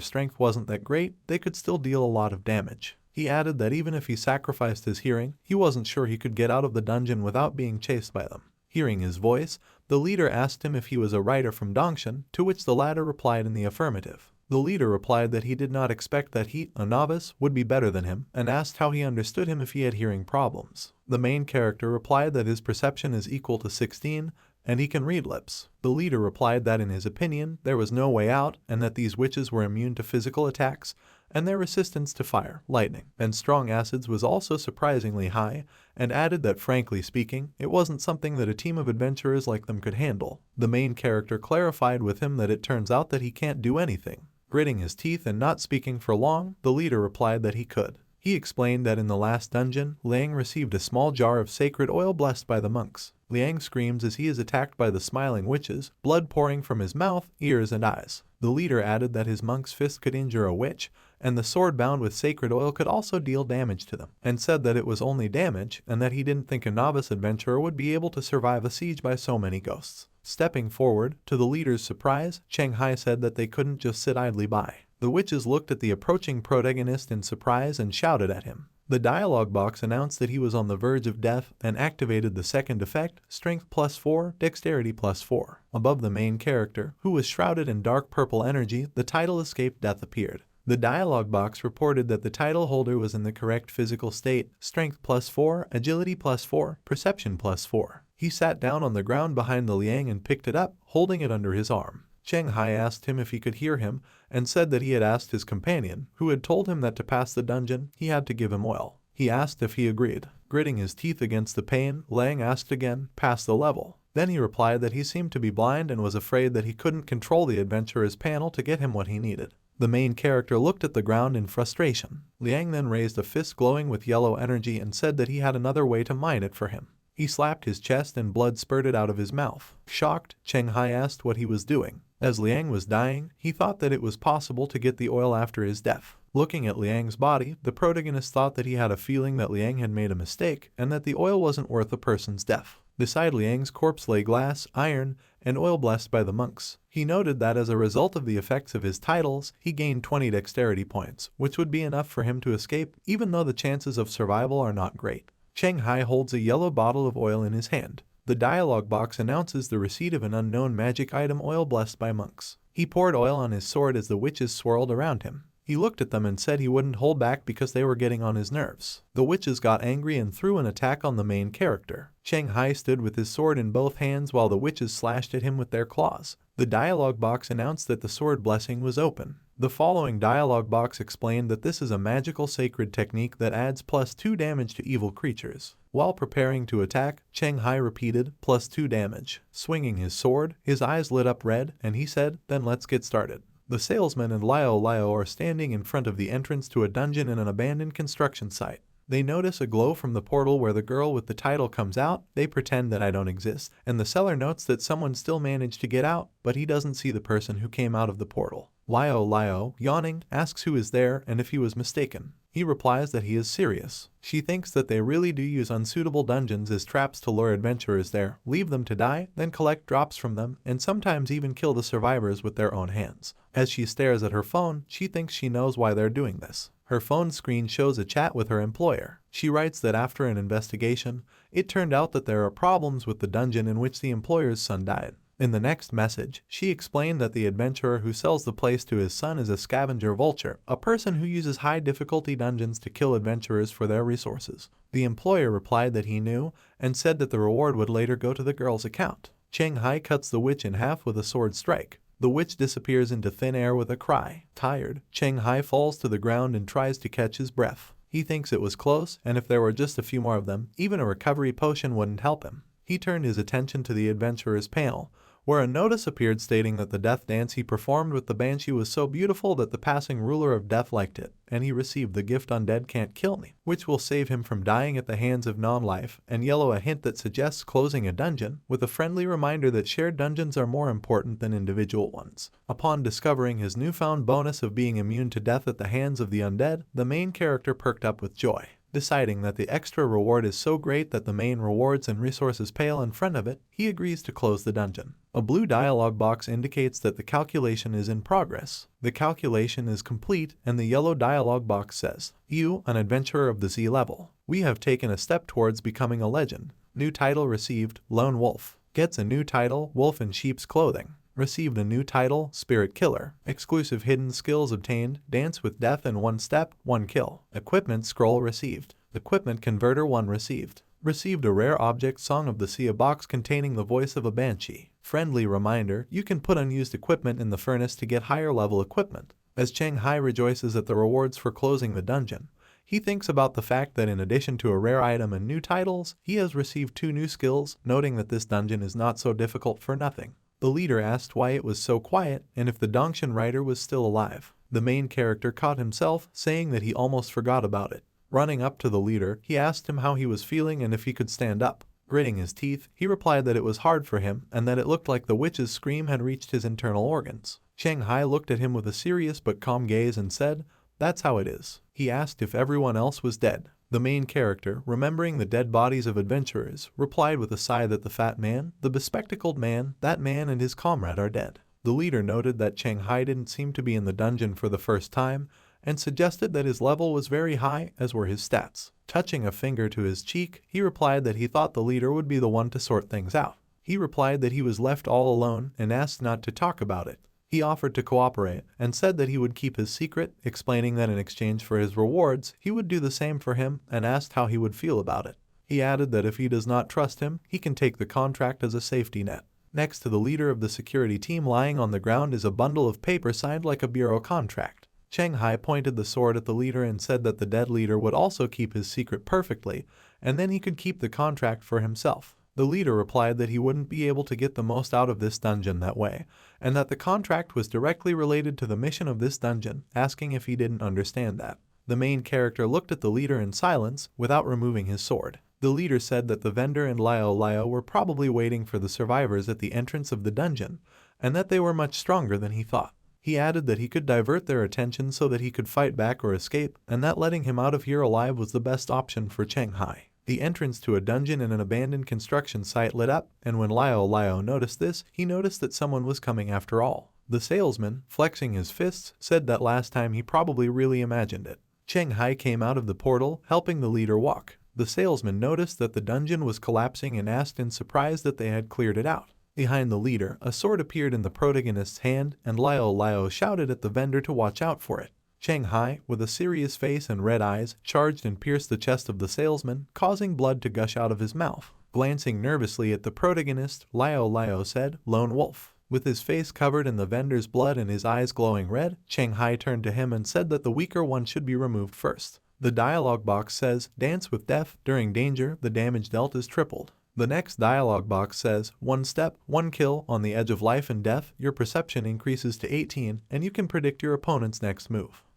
strength wasn't that great, they could still deal a lot of damage. He added that even if he sacrificed his hearing, he wasn't sure he could get out of the dungeon without being chased by them. Hearing his voice, the leader asked him if he was a writer from Dongshan, to which the latter replied in the affirmative. The leader replied that he did not expect that he, a novice, would be better than him, and asked how he understood him if he had hearing problems. The main character replied that his perception is equal to 16, and he can read lips. The leader replied that in his opinion, there was no way out, and that these witches were immune to physical attacks, and their resistance to fire, lightning, and strong acids was also surprisingly high, and added that frankly speaking, it wasn't something that a team of adventurers like them could handle. The main character clarified with him that it turns out that he can't do anything. Gritting his teeth and not speaking for long, the leader replied that he could. He explained that in the last dungeon, Liang received a small jar of sacred oil blessed by the monks. Liang screams as he is attacked by the smiling witches, blood pouring from his mouth, ears, and eyes. The leader added that his monk's fist could injure a witch, and the sword bound with sacred oil could also deal damage to them, and said that it was only damage, and that he didn't think a novice adventurer would be able to survive a siege by so many ghosts. Stepping forward, to the leader's surprise, Cheng Hai said that they couldn't just sit idly by. The witches looked at the approaching protagonist in surprise and shouted at him. The dialogue box announced that he was on the verge of death and activated the second effect, Strength +4, Dexterity +4. Above the main character, who was shrouded in dark purple energy, the title Escape Death appeared. The dialogue box reported that the title holder was in the correct physical state, Strength +4, Agility +4, Perception +4. He sat down on the ground behind the Liang and picked it up, holding it under his arm. Cheng Hai asked him if he could hear him, and said that he had asked his companion, who had told him that to pass the dungeon, he had to give him oil. He asked if he agreed. Gritting his teeth against the pain, Liang asked again, pass the level. Then he replied that he seemed to be blind and was afraid that he couldn't control the adventurer's panel to get him what he needed. The main character looked at the ground in frustration. Liang then raised a fist glowing with yellow energy and said that he had another way to mine it for him. He slapped his chest and blood spurted out of his mouth. Shocked, Cheng Hai asked what he was doing. As Liang was dying, he thought that it was possible to get the oil after his death. Looking at Liang's body, the protagonist thought that he had a feeling that Liang had made a mistake and that the oil wasn't worth a person's death. Beside Liang's corpse lay glass, iron, and oil blessed by the monks. He noted that as a result of the effects of his titles, he gained 20 dexterity points, which would be enough for him to escape even though the chances of survival are not great. Cheng Hai holds a yellow bottle of oil in his hand. The dialogue box announces the receipt of an unknown magic item, oil blessed by monks. He poured oil on his sword as the witches swirled around him. He looked at them and said he wouldn't hold back because they were getting on his nerves. The witches got angry and threw an attack on the main character. Cheng Hai stood with his sword in both hands while the witches slashed at him with their claws. The dialogue box announced that the sword blessing was open. The following dialogue box explained that this is a magical sacred technique that adds +2 damage to evil creatures. While preparing to attack, Cheng Hai repeated, +2 damage. Swinging his sword, his eyes lit up red, and he said, then let's get started. The salesman and Liao are standing in front of the entrance to a dungeon in an abandoned construction site. They notice a glow from the portal where the girl with the title comes out. They pretend that I don't exist, and the seller notes that someone still managed to get out, but he doesn't see the person who came out of the portal. Liao, yawning, asks who is there and if he was mistaken. He replies that he is serious. She thinks that they really do use unsuitable dungeons as traps to lure adventurers there, leave them to die, then collect drops from them, and sometimes even kill the survivors with their own hands. As she stares at her phone, she thinks she knows why they're doing this. Her phone screen shows a chat with her employer. She writes that after an investigation, it turned out that there are problems with the dungeon in which the employer's son died. In the next message, she explained that the adventurer who sells the place to his son is a scavenger vulture, a person who uses high-difficulty dungeons to kill adventurers for their resources. The employer replied that he knew, and said that the reward would later go to the girl's account. Cheng Hai cuts the witch in half with a sword strike. The witch disappears into thin air with a cry. Tired, Cheng Hai falls to the ground and tries to catch his breath. He thinks it was close, and if there were just a few more of them, even a recovery potion wouldn't help him. He turned his attention to the adventurer's panel, where a notice appeared stating that the death dance he performed with the banshee was so beautiful that the passing ruler of death liked it, and he received the gift Undead Can't Kill Me, which will save him from dying at the hands of non-life, and yellow a hint that suggests closing a dungeon, with a friendly reminder that shared dungeons are more important than individual ones. Upon discovering his newfound bonus of being immune to death at the hands of the undead, the main character perked up with joy. Deciding that the extra reward is so great that the main rewards and resources pale in front of it, he agrees to close the dungeon. A blue dialog box indicates that the calculation is in progress. The calculation is complete, and the yellow dialog box says, "You, an adventurer of the Z level. We have taken a step towards becoming a legend. New title received, Lone Wolf. Gets a new title, Wolf in Sheep's Clothing. Received a new title, Spirit Killer. Exclusive hidden skills obtained, Dance with Death in 1 step, 1 kill. Equipment scroll received. Equipment converter 1 received. Received a rare object Song of the Sea, a box containing the voice of a banshee. Friendly reminder, you can put unused equipment in the furnace to get higher level equipment." As Cheng Hai rejoices at the rewards for closing the dungeon, he thinks about the fact that in addition to a rare item and new titles, he has received 2 new skills, noting that this dungeon is not so difficult for nothing. The leader asked why it was so quiet and if the Dongshan writer was still alive. The main character caught himself saying that he almost forgot about it. Running up to the leader, he asked him how he was feeling and if he could stand up. Gritting his teeth, he replied that it was hard for him and that it looked like the witch's scream had reached his internal organs. Cheng Hai looked at him with a serious but calm gaze and said, "That's how it is." He asked if everyone else was dead. The main character, remembering the dead bodies of adventurers, replied with a sigh that the fat man, the bespectacled man, that man and his comrade are dead. The leader noted that Cheng Hai didn't seem to be in the dungeon for the first time, and suggested that his level was very high, as were his stats. Touching a finger to his cheek, he replied that he thought the leader would be the one to sort things out. He replied that he was left all alone and asked not to talk about it. He offered to cooperate and said that he would keep his secret, explaining that in exchange for his rewards, he would do the same for him, and asked how he would feel about it. He added that if he does not trust him, he can take the contract as a safety net. Next to the leader of the security team lying on the ground is a bundle of paper signed like a bureau contract. Cheng Hai pointed the sword at the leader and said that the dead leader would also keep his secret perfectly, and then he could keep the contract for himself. The leader replied that he wouldn't be able to get the most out of this dungeon that way, and that the contract was directly related to the mission of this dungeon, asking if he didn't understand that. The main character looked at the leader in silence, without removing his sword. The leader said that the vendor and Liao were probably waiting for the survivors at the entrance of the dungeon, and that they were much stronger than he thought. He added that he could divert their attention so that he could fight back or escape, and that letting him out of here alive was the best option for Cheng Hai. The entrance to a dungeon in an abandoned construction site lit up, and when Liao noticed this, he noticed that someone was coming after all. The salesman, flexing his fists, said that last time he probably really imagined it. Cheng Hai came out of the portal, helping the leader walk. The salesman noticed that the dungeon was collapsing and asked in surprise that they had cleared it out. Behind the leader, a sword appeared in the protagonist's hand, and Liao shouted at the vendor to watch out for it. Cheng Hai, with a serious face and red eyes, charged and pierced the chest of the salesman, causing blood to gush out of his mouth. Glancing nervously at the protagonist, Liao said, "Lone Wolf." With his face covered in the vendor's blood and his eyes glowing red, Cheng Hai turned to him and said that the weaker one should be removed first. The dialogue box says, "Dance with Death. During danger, the damage dealt is tripled." The next dialogue box says, "1 step, 1 kill. On the edge of life and death, your perception increases to 18, and you can predict your opponent's next move."